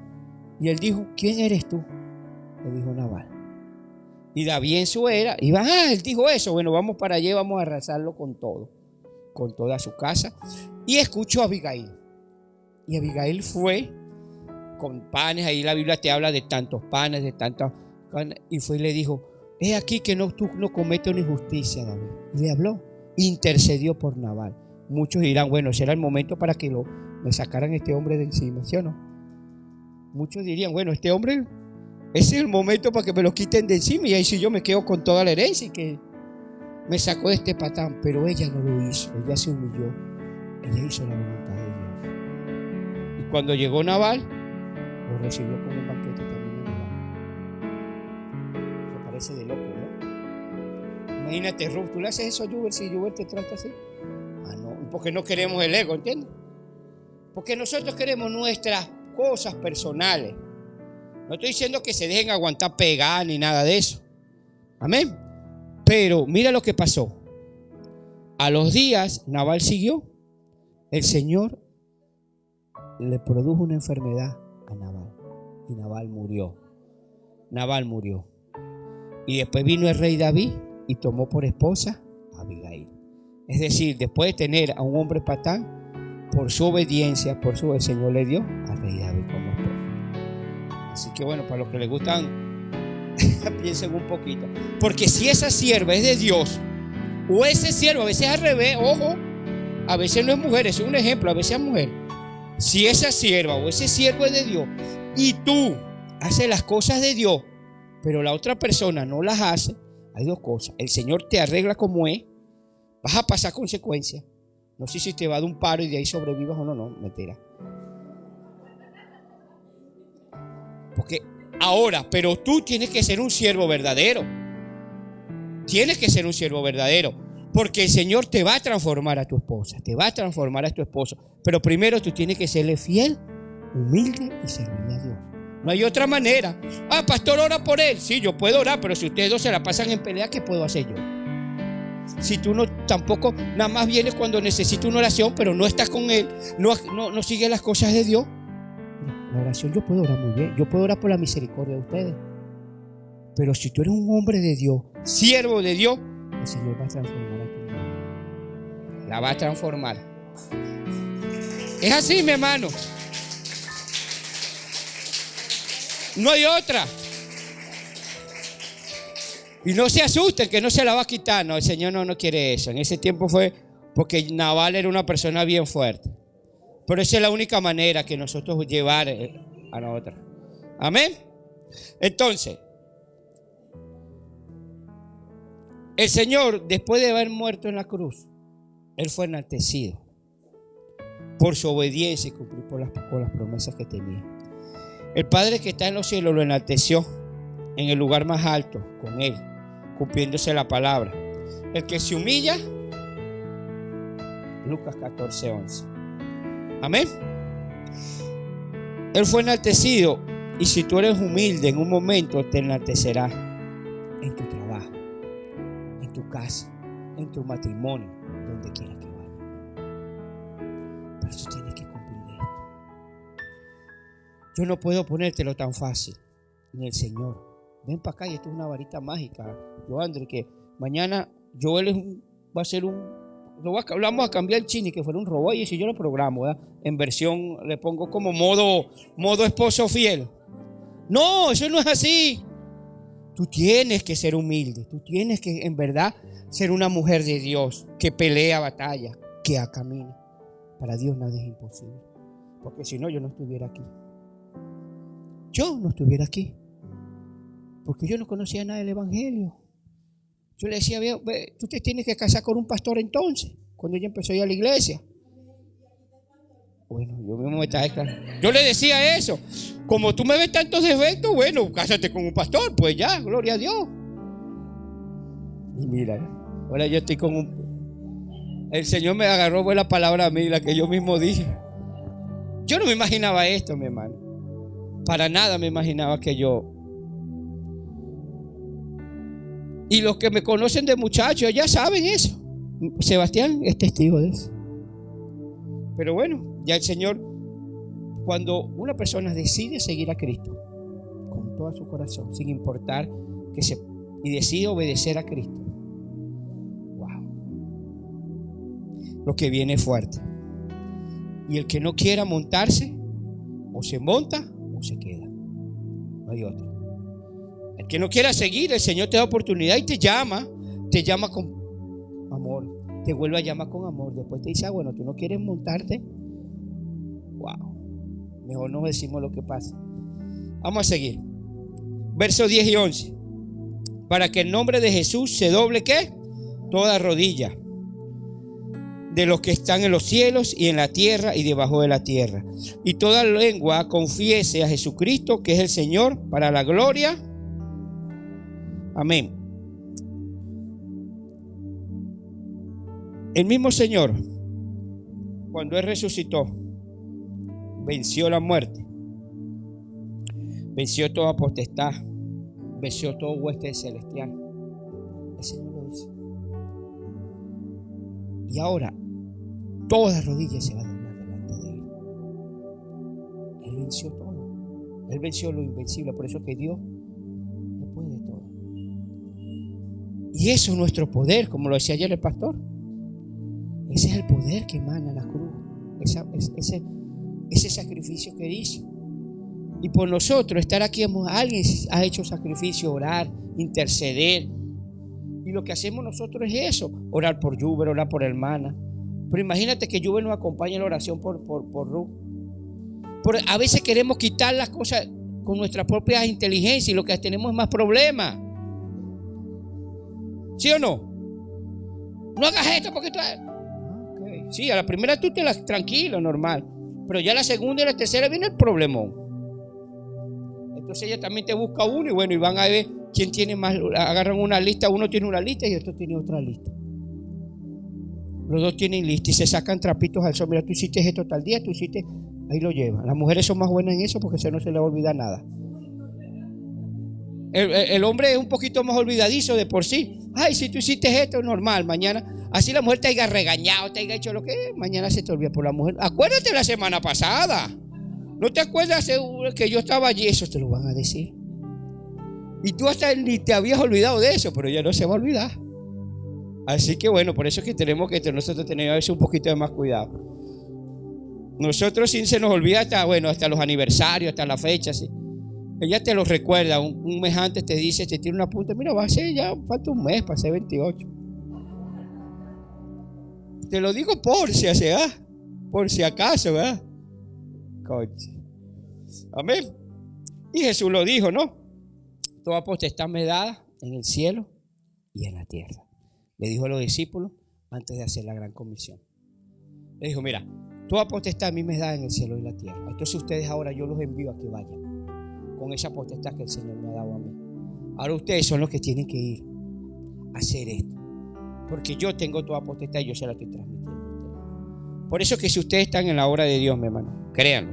Y él dijo: ¿quién eres tú? Le dijo Nabal. Y David en su era iba: él dijo eso, bueno, vamos para allá, vamos a arrasarlo con todo, con toda su casa. Y escuchó a Abigail. Y Abigail fue con panes. Ahí la Biblia te habla de tantos panes, de tantas. Y fue y le dijo: he aquí que tú no cometes una injusticia, David. Y le habló, intercedió por Nabal. Muchos dirán: bueno, ese era el momento para que me sacaran este hombre de encima, ¿sí o no? Muchos dirían: bueno, este hombre, ese es el momento para que me lo quiten de encima, y ahí sí yo me quedo con toda la herencia y que me sacó de este patán. Pero ella no lo hizo, ella se humilló, ella hizo la voluntad de Dios. Y cuando llegó Nabal, lo recibió con un banquete también a Nabal. Me parece de loco, ¿verdad? Imagínate, Ruth, ¿tú le haces eso a Juber si Juber te trata así? No, porque no queremos el ego, ¿entiendes? Porque nosotros queremos nuestras cosas personales. No estoy diciendo que se dejen aguantar pegar ni nada de eso. Amén. Pero mira lo que pasó. A los días Nabal siguió. El Señor le produjo una enfermedad a Nabal. Y Nabal murió. Nabal murió. Y después vino el rey David y tomó por esposa a Abigail. Es decir, después de tener a un hombre patán, por su obediencia, el Señor le dio al rey David como esposa. Así que bueno, para los que les gustan, piensen un poquito. Porque si esa sierva es de Dios, o ese siervo, a veces al revés, ojo, a veces no es mujer, es un ejemplo, a veces es mujer. Si esa sierva o ese siervo es de Dios y tú haces las cosas de Dios, pero la otra persona no las hace, hay dos cosas: el Señor te arregla como es, vas a pasar consecuencias. No sé si te va a dar un paro y de ahí sobrevivas o no, mentira. Porque ahora, pero tú tienes que ser un siervo verdadero. Tienes que ser un siervo verdadero. Porque el Señor te va a transformar a tu esposa, te va a transformar a tu esposo. Pero primero tú tienes que serle fiel, humilde y servirle a Dios. No hay otra manera. Pastor, ora por él. Sí, yo puedo orar, pero si ustedes dos se la pasan en pelea, ¿qué puedo hacer yo? Si tú no, tampoco, nada más vienes cuando necesita una oración, pero no estás con él, no sigues las cosas de Dios. La oración yo puedo orar muy bien, yo puedo orar por la misericordia de ustedes. Pero si tú eres un hombre de Dios, siervo de Dios, el Señor va a transformar a tu vida. La va a transformar. Es así, mi hermano. No hay otra. Y no se asusten que no se la va a quitar. No, el Señor no quiere eso. En ese tiempo fue porque Nabal era una persona bien fuerte. Pero esa es la única manera que nosotros llevar a la otra. Amén. Entonces, el Señor, después de haber muerto en la cruz, Él fue enaltecido por su obediencia y cumplir con las promesas que tenía. El Padre que está en los cielos lo enalteció en el lugar más alto con Él, cumpliéndose la palabra. El que se humilla, Lucas 14:11. Amén. Él fue enaltecido, y si tú eres humilde, en un momento te enaltecerá en tu trabajo, en tu casa, en tu matrimonio, donde quiera que vayas. Pero tú tienes que cumplir esto. Yo no puedo ponértelo tan fácil en el Señor. Ven para acá y esto es una varita mágica. Yo, André, que mañana Joel va a ser vamos a cambiar el chini, que fuera un robot, y si yo lo programo, ¿verdad? En versión, le pongo como modo esposo fiel. No, eso no es así. Tú tienes que ser humilde. Tú tienes que, en verdad, ser una mujer de Dios que pelea batalla, que camina. Para Dios nada es imposible. Porque si no, yo no estuviera aquí. Yo no estuviera aquí. Porque yo no conocía nada del evangelio. Yo le decía, tú te tienes que casar con un pastor entonces, cuando ella empezó a ir a la iglesia. Bueno, yo mismo me estaba declarando. Yo le decía eso. Como tú me ves tantos defectos, bueno, cásate con un pastor, pues ya, gloria a Dios. Y mira, ahora yo estoy con el Señor me agarró buena palabra a mí, la que yo mismo dije. Yo no me imaginaba esto, mi hermano. Para nada me imaginaba que yo. Y los que me conocen de muchacho ya saben eso. Sebastián es testigo de eso. Pero bueno, ya el Señor, cuando una persona decide seguir a Cristo con todo su corazón, sin importar y decide obedecer a Cristo, wow, lo que viene es fuerte. Y el que no quiera montarse, o se monta o se queda. No hay otra. El que no quiera seguir, el Señor te da oportunidad y te llama con amor, te vuelve a llamar con amor. Después te dice, bueno, tú no quieres montarte. Wow, mejor no decimos lo que pasa. Vamos a seguir. Versos 10 y 11. Para que el nombre de Jesús se doble, ¿qué? Toda rodilla de los que están en los cielos y en la tierra y debajo de la tierra, y toda lengua confiese a Jesucristo que es el Señor, para la gloria. Amén. El mismo Señor, cuando Él resucitó, venció la muerte, venció toda potestad, venció todo hueste celestial. El Señor lo hizo. Y ahora toda rodilla se va a doblar delante de Él. Él venció todo. Él venció lo invencible. Por eso que Dios lo puede todo. Y eso es nuestro poder, como lo decía ayer el pastor. Ese es el poder que emana la cruz. Ese sacrificio que hizo. Y por nosotros estar aquí, alguien ha hecho sacrificio, orar, interceder. Y lo que hacemos nosotros es eso: orar por Juber, orar por hermana. Pero imagínate que Juber nos acompañe en la oración por Ruth. A veces queremos quitar las cosas con nuestra propia inteligencia y lo que tenemos es más problemas. ¿Sí o no? No hagas esto porque tú... Okay. Sí, a la primera tú te las tranquilo, normal. Pero ya la segunda y la tercera viene el problemón. Entonces ella también te busca uno y bueno, y van a ver quién tiene más. Agarran una lista, uno tiene una lista y otro tiene otra lista. Los dos tienen lista y se sacan trapitos al sol. Mira, tú hiciste esto tal día, tú hiciste, ahí lo llevan. Las mujeres son más buenas en eso porque eso no se les olvida nada. El hombre es un poquito más olvidadizo de por sí. Ay, si tú hiciste esto, normal, mañana. Así la mujer te haya regañado, te haya hecho lo que mañana se te olvida. Por la mujer, acuérdate la semana pasada. ¿No te acuerdas que yo estaba allí? Eso te lo van a decir. Y tú hasta ni te habías olvidado de eso, pero ya no se va a olvidar. Así que bueno, por eso es que tenemos que nosotros tener a veces un poquito de más cuidado. Nosotros sin se nos olvida hasta los aniversarios, hasta la fecha, sí. Ella te lo recuerda, un mes antes te dice, te tiene una punta, mira, va a ser ya, falta un mes para ser 28. Te lo digo por si acaso, ¿verdad? Coche. Amén. Y Jesús lo dijo, ¿no? Toda potestad me dada en el cielo y en la tierra. Le dijo a los discípulos antes de hacer la gran comisión. Le dijo, mira, toda potestad a mí me da en el cielo y la tierra. Entonces ustedes ahora yo los envío a que vayan con esa potestad que el Señor me ha dado a mí. Ahora ustedes son los que tienen que ir a hacer esto. Porque yo tengo toda potestad y yo se la estoy transmitiendo a ustedes. Por eso que si ustedes están en la obra de Dios, mi hermano, créanlo,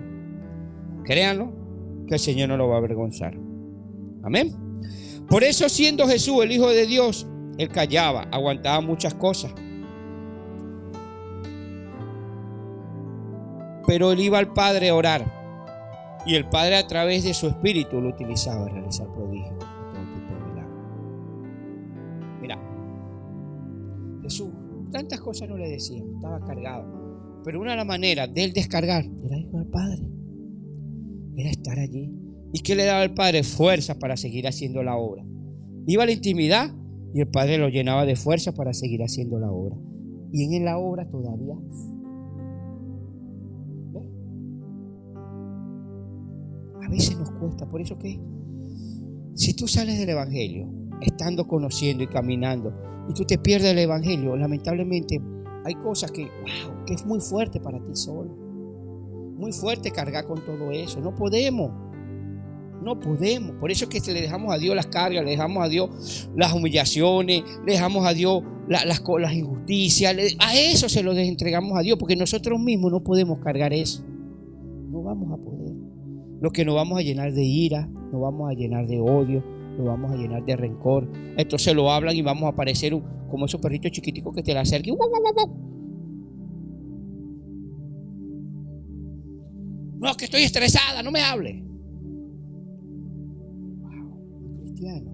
que el Señor no lo va a avergonzar. Amén. Por eso, siendo Jesús el Hijo de Dios, Él callaba, aguantaba muchas cosas. Pero Él iba al Padre a orar. Y el Padre a través de su Espíritu lo utilizaba a realizar prodigios, todo tipo de milagros. Mira, Jesús tantas cosas no le decían, estaba cargado. Pero una de las maneras de Él descargar era ir al Padre. Era estar allí. ¿Y qué le daba al Padre? Fuerza para seguir haciendo la obra. Iba a la intimidad y el Padre lo llenaba de fuerza para seguir haciendo la obra. Y en la obra todavía. ¿Ves? A veces nos cuesta. Por eso que si tú sales del Evangelio, estando conociendo y caminando, y tú te pierdes el Evangelio, lamentablemente hay cosas que es muy fuerte para ti solo. Muy fuerte cargar con todo eso. No podemos. Por eso es que le dejamos a Dios las cargas, le dejamos a Dios las humillaciones, le dejamos a Dios las injusticias. A eso se lo entregamos a Dios, porque nosotros mismos no podemos cargar eso. No vamos a poder. Lo que nos vamos a llenar de ira, nos vamos a llenar de odio, nos vamos a llenar de rencor. Entonces lo hablan y vamos a parecer como esos perritos chiquiticos que te la acercan. No, que estoy estresada, no me hable. Un cristiano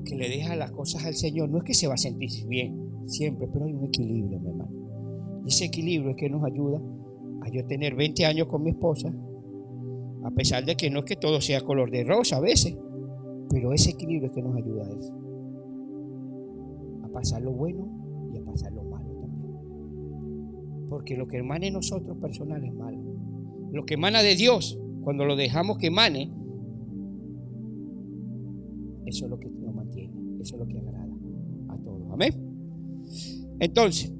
que le deja las cosas al Señor, no es que se va a sentir bien siempre, pero hay un equilibrio, mi hermano. Y ese equilibrio es que nos ayuda a yo tener 20 años con mi esposa, a pesar de que no es que todo sea color de rosa a veces, pero ese equilibrio es que nos ayuda a eso, a pasar lo bueno y a pasar lo malo también. Porque lo que emana en nosotros personal es malo. Lo que emana de Dios, cuando lo dejamos que emane, eso es lo que nos mantiene, eso es lo que agrada a todos. Amén. Entonces,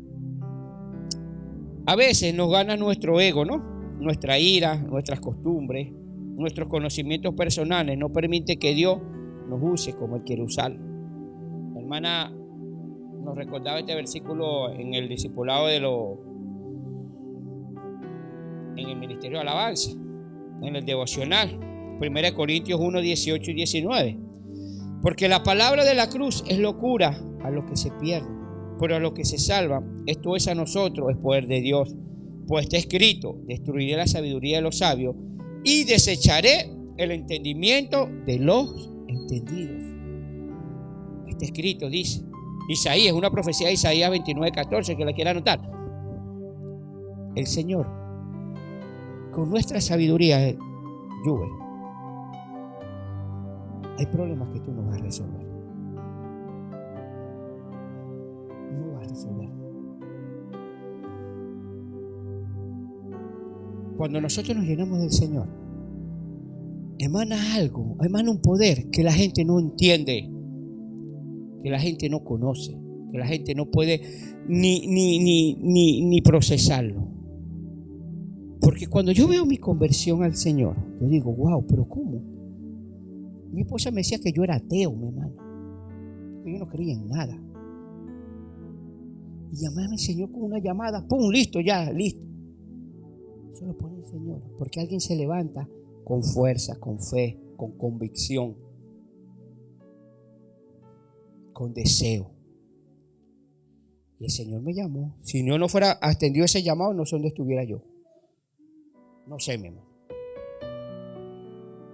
a veces nos gana nuestro ego, ¿no? Nuestra ira, nuestras costumbres, nuestros conocimientos personales no permiten que Dios nos use como Él quiere usarlo. La hermana nos recordaba este versículo en el discipulado en el ministerio de alabanza, en el devocional, 1 Corintios 1, 18 y 19. Porque la palabra de la cruz es locura a los que se pierden, pero a los que se salvan, esto es a nosotros, es poder de Dios. Pues está escrito, destruiré la sabiduría de los sabios y desecharé el entendimiento de los entendidos. Está escrito, dice Isaías, una profecía de Isaías 29, 14, que la quiera anotar. El Señor, con nuestra sabiduría, llueve. Hay problemas que tú no vas a resolver. No vas a resolver. Cuando nosotros nos llenamos del Señor, emana algo, emana un poder que la gente no entiende, que la gente no conoce, que la gente no puede ni procesarlo. Porque cuando yo veo mi conversión al Señor, yo digo, wow, pero ¿cómo? Mi esposa me decía que yo era ateo, mi hermano, que yo no creía en nada. Y llamé al Señor con una llamada, ¡pum! Listo, ya, listo. Eso lo pone el Señor, porque alguien se levanta con fuerza, con fe, con convicción, con deseo. Y el Señor me llamó. Si no fuera atendido ese llamado, no sé dónde estuviera yo. No sé, mi hermano.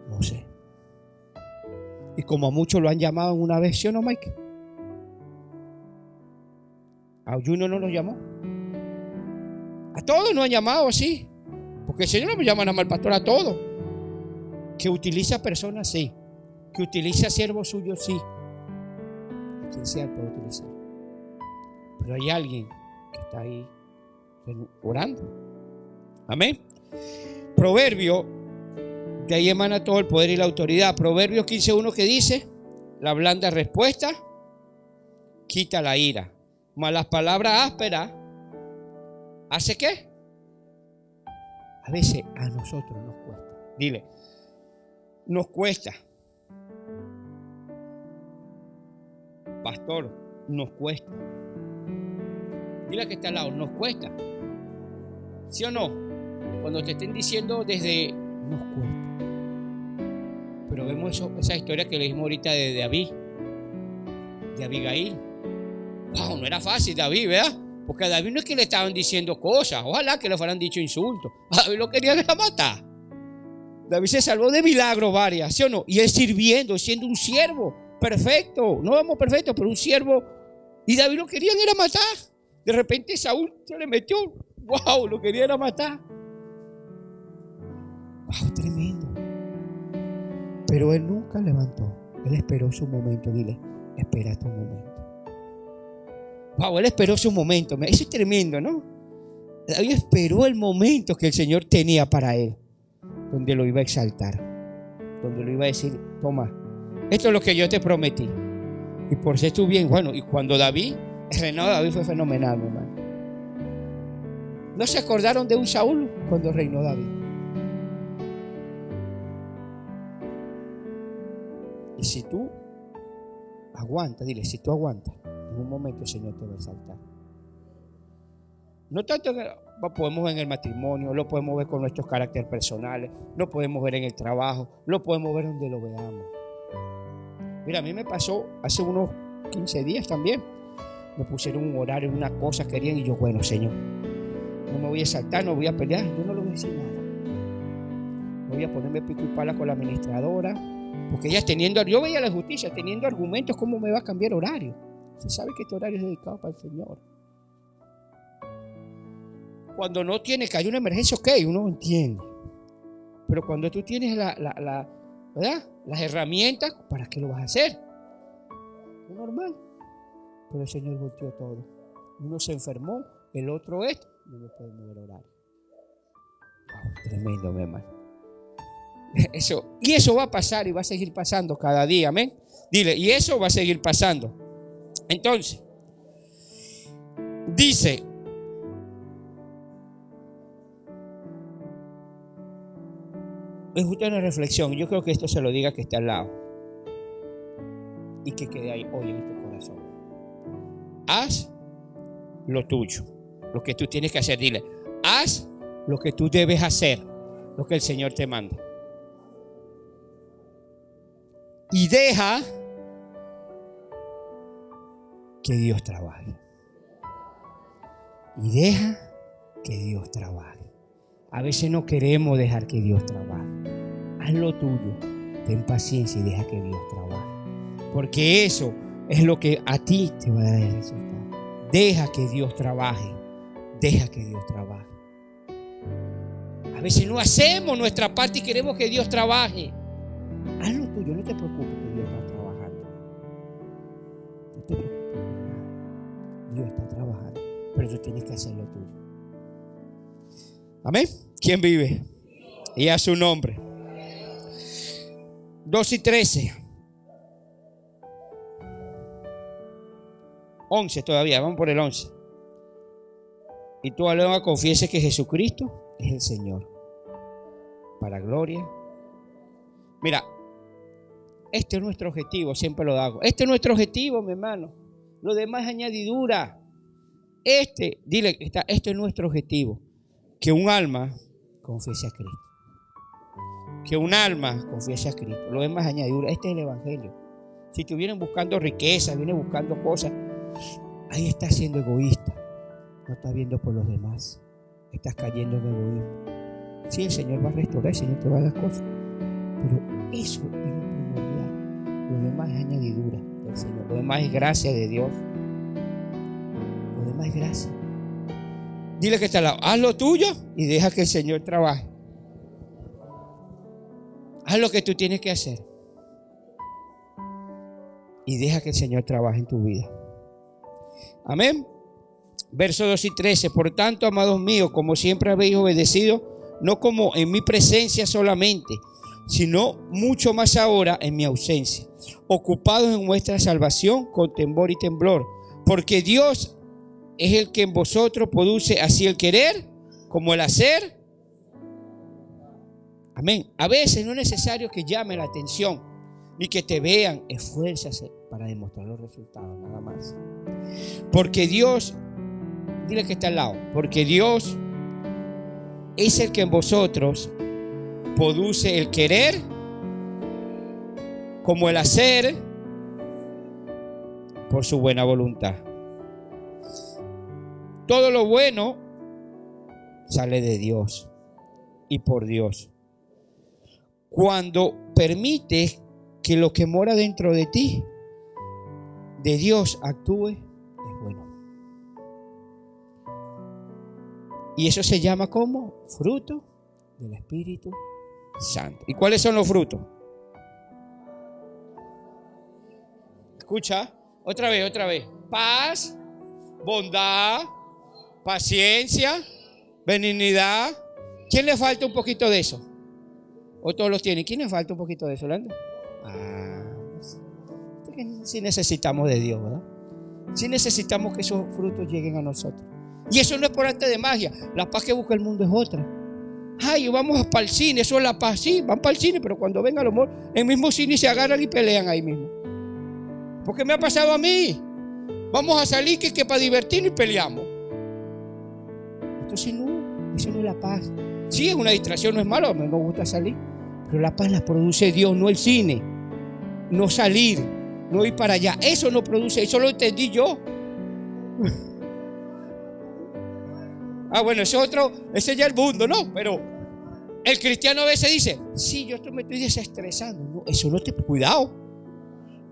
No sé. Y como a muchos lo han llamado en una vez, ¿sí o no, Mike? A Junior no nos llamó. A todos nos han llamado así. Porque el Señor no me llama nada más al pastor, a todos. Que utiliza personas, sí. Que utiliza siervos suyos, sí. Quien sea puede utilizar. Pero hay alguien que está ahí orando. Amén. Proverbio, de ahí emana todo el poder y la autoridad. Proverbios 15:1 que dice: la blanda respuesta quita la ira, mas las palabras ásperas ¿hace qué? A veces a nosotros nos cuesta. Dile, nos cuesta. Pastor, nos cuesta. Dile que está al lado, nos cuesta. ¿Sí o no? Cuando te estén diciendo desde nos cuesta. Pero vemos esa historia que leímos ahorita de David, de Abigail. Wow, no era fácil David, ¿verdad? Porque a David no es que le estaban diciendo cosas. Ojalá que le fueran dicho insultos. A David lo querían matar. David se salvó de milagros varias, ¿sí o no? Y él sirviendo, siendo un siervo perfecto. No vamos perfecto, pero un siervo. Y David lo querían era matar. De repente Saúl se le metió. Wow, lo quería era matar. Wow, tremendo. Pero él nunca levantó. Él esperó su momento. Dile, espera tu momento. Wow, él esperó su momento. Eso es tremendo, ¿no? David esperó el momento que el Señor tenía para él, donde lo iba a exaltar, donde lo iba a decir: toma, esto es lo que yo te prometí. Y por ser tú bien, bueno, y cuando David, el reinado de David fue fenomenal, mi hermano. ¿No se acordaron de un Saúl cuando reinó David? Y si tú aguantas, dile, si tú aguantas, en un momento el Señor te va a exaltar. No tanto que lo podemos ver en el matrimonio, lo podemos ver con nuestros caracteres personales, lo podemos ver en el trabajo, lo podemos ver donde lo veamos. Mira, a mí me pasó hace unos 15 días también. Me pusieron un horario, una cosa querían, y yo, bueno, Señor, no me voy a exaltar, no voy a pelear, yo no le voy a decir nada. No voy a ponerme pico y pala con la administradora, porque ella teniendo, yo veía la justicia teniendo argumentos, ¿cómo me va a cambiar horario? Se sabe que este horario es dedicado para el Señor. Cuando no tiene, que hay una emergencia, ok, uno entiende. Pero cuando tú tienes ¿verdad? Las herramientas, ¿para qué lo vas a hacer? Es normal. Pero el Señor volteó todo. Uno se enfermó, el otro esto, no me puede mover horario. Wow, tremendo, mi hermano. Y eso va a pasar y va a seguir pasando cada día, amén. Dile, y eso va a seguir pasando. Entonces, dice, es justo una reflexión. Yo creo que esto se lo diga que está al lado y que quede ahí hoy en tu corazón. Haz lo tuyo, lo que tú tienes que hacer. Dile, haz lo que tú debes hacer, lo que el Señor te manda. Y deja que Dios trabaje. Y deja que Dios trabaje. A veces no queremos dejar que Dios trabaje. Haz lo tuyo, ten paciencia y deja que Dios trabaje. Porque eso es lo que a ti te va a dar el resultado. Deja que Dios trabaje. Deja que Dios trabaje. A veces no hacemos nuestra parte y queremos que Dios trabaje. Haz lo tuyo, no te preocupes que Dios está trabajando. No te preocupes por nada. Dios está trabajando, pero tú tienes que hacer lo tuyo. Amén. ¿Quién vive? Y a su nombre. 2:13. 11 todavía, vamos por el 11. Y tú ahora confieses que Jesucristo es el Señor, para gloria. Mira, este es nuestro objetivo, siempre lo hago. Este es nuestro objetivo, mi hermano. Lo demás es añadidura. Dile, este es nuestro objetivo. Que un alma confiese a Cristo. Que un alma confiese a Cristo. Lo demás es añadidura. Este es el evangelio. Si tú vienes buscando riqueza, vienes buscando cosas, ahí estás siendo egoísta. No estás viendo por los demás. Estás cayendo en egoísmo. Sí, el Señor va a restaurar, el Señor te va a dar cosas. Pero eso es lo primordial. Lo demás es añadidura del Señor. Lo demás es gracia de Dios. Lo demás es gracia. Dile que está al lado, haz lo tuyo y deja que el Señor trabaje. Haz lo que tú tienes que hacer y deja que el Señor trabaje en tu vida. Amén. Versos 2 y 13. Por tanto, amados míos, como siempre habéis obedecido, no como en mi presencia solamente, sino mucho más ahora en mi ausencia, ocupados en vuestra salvación con temor y temblor, porque Dios es el que en vosotros produce así el querer como el hacer. Amén. A veces no es necesario que llame la atención ni que te vean. Esfuérzase para demostrar los resultados, nada más. Porque Dios, dile que está al lado, porque Dios es el que en vosotros produce el querer como el hacer por su buena voluntad. Todo lo bueno sale de Dios y por Dios. Cuando permites que lo que mora dentro de ti, de Dios, actúe, es bueno. Y eso se llama como fruto del Espíritu Santo. ¿Y cuáles son los frutos? Escucha, otra vez. Paz, bondad, paciencia, benignidad. ¿Quién le falta un poquito de eso? ¿O todos los tienen? ¿Quién le falta un poquito de eso, Lando? Sí necesitamos de Dios, ¿verdad? Sí necesitamos que esos frutos lleguen a nosotros. Y eso no es por arte de magia. La paz que busca el mundo es otra. Ay, vamos para el cine, eso es la paz. Sí, van para el cine, pero cuando venga lo mejor, en el mismo cine se agarran y pelean ahí mismo. Porque me ha pasado a mí. Vamos a salir que para divertirnos y peleamos. Entonces no, eso no es la paz. Sí, es una distracción, no es malo, a mí me gusta salir. Pero la paz la produce Dios, no el cine. No salir, no ir para allá. Eso no produce, eso lo entendí yo. Bueno, ese es ya el mundo, ¿no? Pero el cristiano a veces dice, sí, yo me estoy desestresando. No, eso no te, cuidado.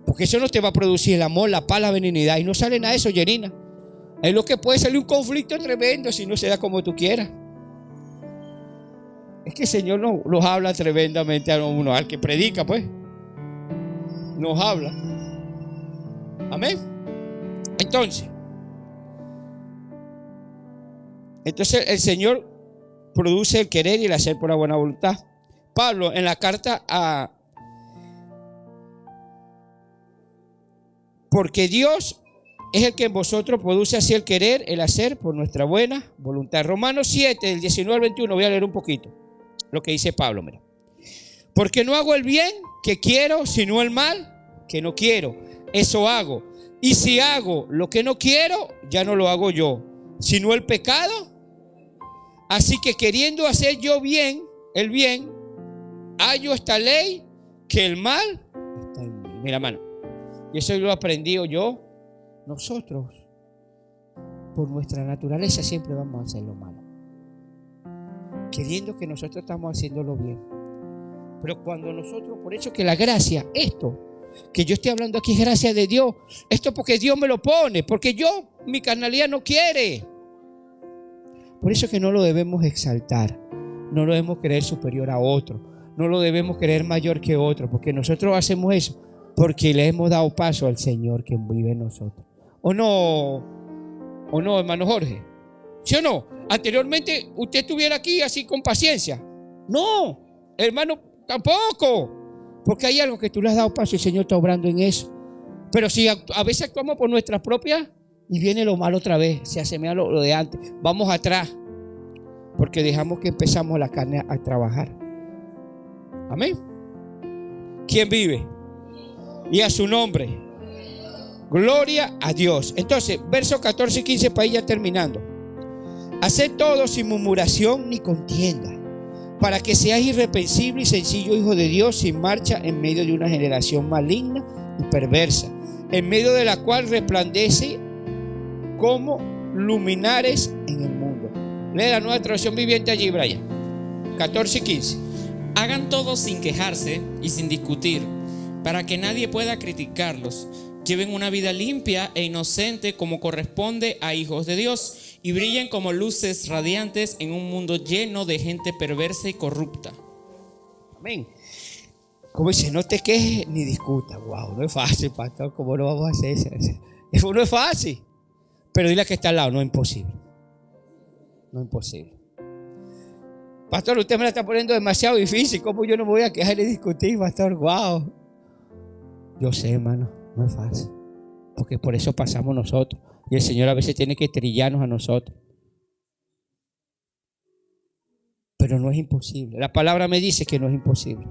Porque eso no te va a producir el amor, la paz, la benignidad. Y no sale nada de eso, Yerina. Es lo que puede salir un conflicto tremendo si no se da como tú quieras. Es que el Señor nos habla tremendamente a uno, al que predica, pues. Nos habla. Amén. Entonces el Señor produce el querer y el hacer por la buena voluntad. Pablo en la carta a porque Dios es el que en vosotros produce así el querer, el hacer por nuestra buena voluntad. Romanos 7, del 19 al 21, voy a leer un poquito lo que dice Pablo, mira. Porque no hago el bien que quiero, sino el mal que no quiero. Eso hago. Y si hago lo que no quiero, ya no lo hago yo, sino el pecado. Así que queriendo hacer yo bien, el bien, hallo esta ley que el mal está en mí. Mira, mano, y eso lo he aprendido yo. Nosotros, por nuestra naturaleza, siempre vamos a hacer lo malo, queriendo que nosotros estamos haciéndolo bien. Pero cuando nosotros, por eso que la gracia, esto que yo estoy hablando aquí es gracia de Dios. Esto porque Dios me lo pone, porque mi carnalidad no quiere. Por eso que no lo debemos exaltar, no lo debemos creer superior a otro, no lo debemos creer mayor que otro, porque nosotros hacemos eso porque le hemos dado paso al Señor que vive en nosotros. ¿O no, hermano Jorge? ¿Sí o no? Anteriormente usted estuviera aquí así con paciencia. No, hermano, tampoco. Porque hay algo que tú le has dado paso y el Señor está obrando en eso. Pero si a veces actuamos por nuestra propia y viene lo malo otra vez, se asemeja lo de antes, vamos atrás. Porque dejamos que empezamos la carne a trabajar. Amén. ¿Quién vive? Y a su nombre. Gloria a Dios. Entonces, versos 14 y 15 para ir ya terminando. Haced todo sin murmuración ni contienda, para que seáis irreprensible y sencillo hijo de Dios, sin marcha en medio de una generación maligna y perversa, en medio de la cual resplandece como luminares en el mundo. Lee la Nueva Traducción Viviente allí, Brian. 14 y 15. Hagan todo sin quejarse y sin discutir, para que nadie pueda criticarlos. Lleven una vida limpia e inocente como corresponde a hijos de Dios y brillen como luces radiantes en un mundo lleno de gente perversa y corrupta. Amén. Como dice, no te quejes ni discutas. Wow, no es fácil, pastor. ¿Cómo no vamos a hacer eso? Eso no es fácil. Pero dile a que está al lado, no es imposible. No es imposible. Pastor, usted me la está poniendo demasiado difícil. ¿Cómo yo no me voy a quejar y discutir, pastor? Wow. Yo sé, hermano, no es fácil. Porque por eso pasamos nosotros. Y el Señor a veces tiene que trillarnos a nosotros. Pero no es imposible. La palabra me dice que no es imposible.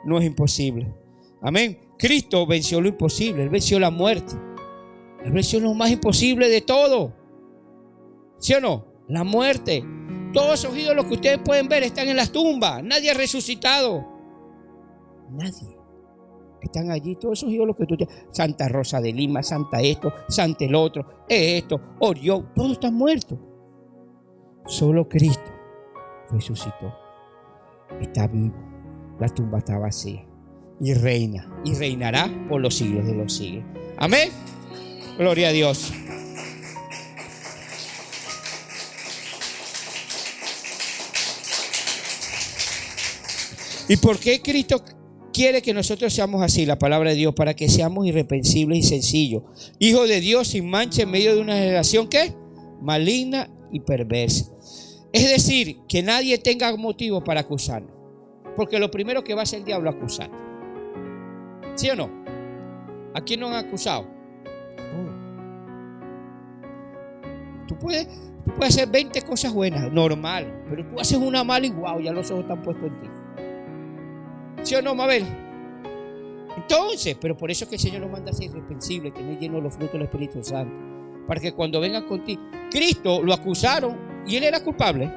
No es imposible. Amén. Cristo venció lo imposible. Él venció la muerte. Él venció lo más imposible de todo. ¿Sí o no? La muerte. Todos esos ídolos que ustedes pueden ver están en las tumbas. Nadie ha resucitado. Nadie. Están allí todos esos ídolos que tú tienes. Santa Rosa de Lima, Santa esto, Santa el otro, Orión. Todos están muertos. Solo Cristo resucitó. Está vivo. La tumba está vacía. Y reina. Y reinará por los siglos de los siglos. Amén. Gloria a Dios. ¿Y por qué Cristo quiere que nosotros seamos así? La palabra de Dios, para que seamos irreprensibles y sencillos, hijos de Dios sin mancha en medio de una generación ¿qué? Maligna y perversa. Es decir, que nadie tenga motivo para acusarnos, porque lo primero que va a hacer el diablo es acusar. ¿Sí o no? ¿A quién nos han acusado? Tú puedes hacer 20 cosas buenas, normal, pero tú haces una mala y wow, ya los ojos están puestos en ti. ¿Sí o no, Mabel? Entonces, pero por eso es que el Señor nos manda a ser irreprensibles, tener llenos los frutos del Espíritu Santo, para que cuando vengan contigo, Cristo lo acusaron y él era culpable.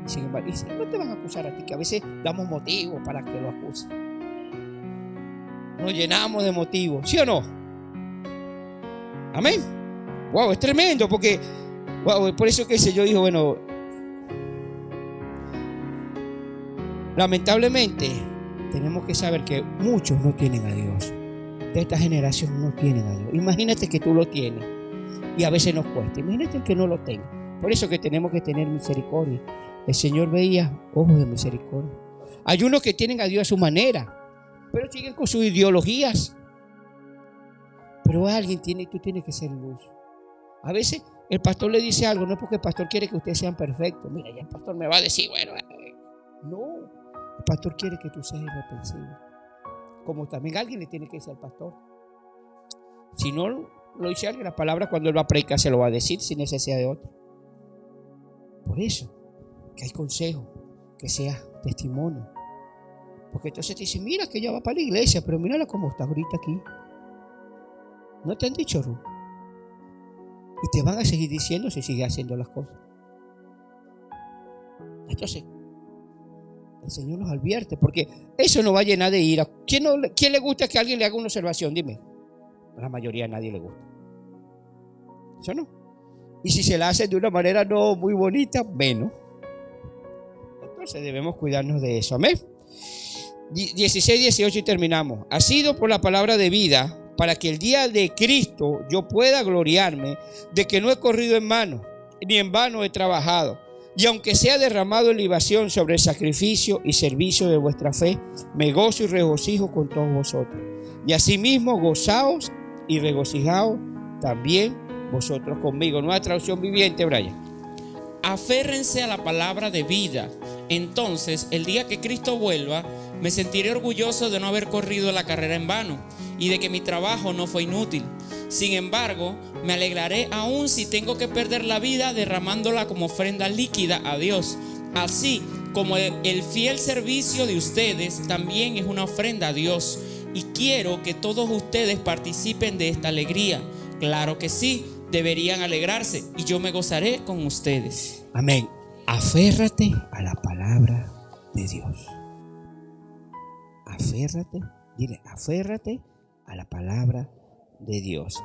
Sin embargo, no te van a acusar a ti, que a veces damos motivos para que lo acusen. Nos llenamos de motivos, ¿sí o no? Amén. Wow, es tremendo, porque wow, por eso que el Señor dijo, bueno, lamentablemente tenemos que saber que muchos no tienen a Dios. De esta generación no tienen a Dios. Imagínate que tú lo tienes y a veces nos cuesta. Imagínate que no lo tenga. Por eso que tenemos que tener misericordia. El Señor veía ojos de misericordia. Hay unos que tienen a Dios a su manera, pero siguen con sus ideologías. Pero tú tienes que ser luz. A veces el pastor le dice algo, no es porque el pastor quiere que ustedes sean perfectos. Mira, ya el pastor me va a decir, bueno, no. El pastor quiere que tú seas irreprensible. Como también alguien le tiene que decir al pastor. Si no lo dice alguien, la palabra cuando él va a predicar se lo va a decir sin necesidad de otro. Por eso, que hay consejo, que sea testimonio. Porque entonces te dicen, mira que ella va para la iglesia, pero mírala cómo está ahorita aquí. ¿No te han dicho, Ruth? Y te van a seguir diciendo si sigues haciendo las cosas. Entonces, el Señor nos advierte, porque eso nos va a llenar de ira. ¿Quién le gusta que alguien le haga una observación? Dime. A la mayoría a nadie le gusta. ¿Eso no? Y si se la hace de una manera no muy bonita, menos. Entonces debemos cuidarnos de eso. Amén. 16, 18 y terminamos. Ha sido por la palabra de vida, para que el día de Cristo yo pueda gloriarme de que no he corrido en vano, ni en vano he trabajado. Y aunque sea derramado en libación sobre el sacrificio y servicio de vuestra fe, me gozo y regocijo con todos vosotros. Y asimismo gozaos y regocijaos también vosotros conmigo. Nueva traducción viviente, Brian. Aférrense a la palabra de vida. Entonces, el día que Cristo vuelva, me sentiré orgulloso de no haber corrido la carrera en vano y de que mi trabajo no fue inútil. Sin embargo, me alegraré aún si tengo que perder la vida derramándola como ofrenda líquida a Dios. Así como el fiel servicio de ustedes también es una ofrenda a Dios. Y quiero que todos ustedes participen de esta alegría. Claro que sí, deberían alegrarse y yo me gozaré con ustedes. Amén. Aférrate a la palabra de Dios. Aférrate a la palabra de Dios.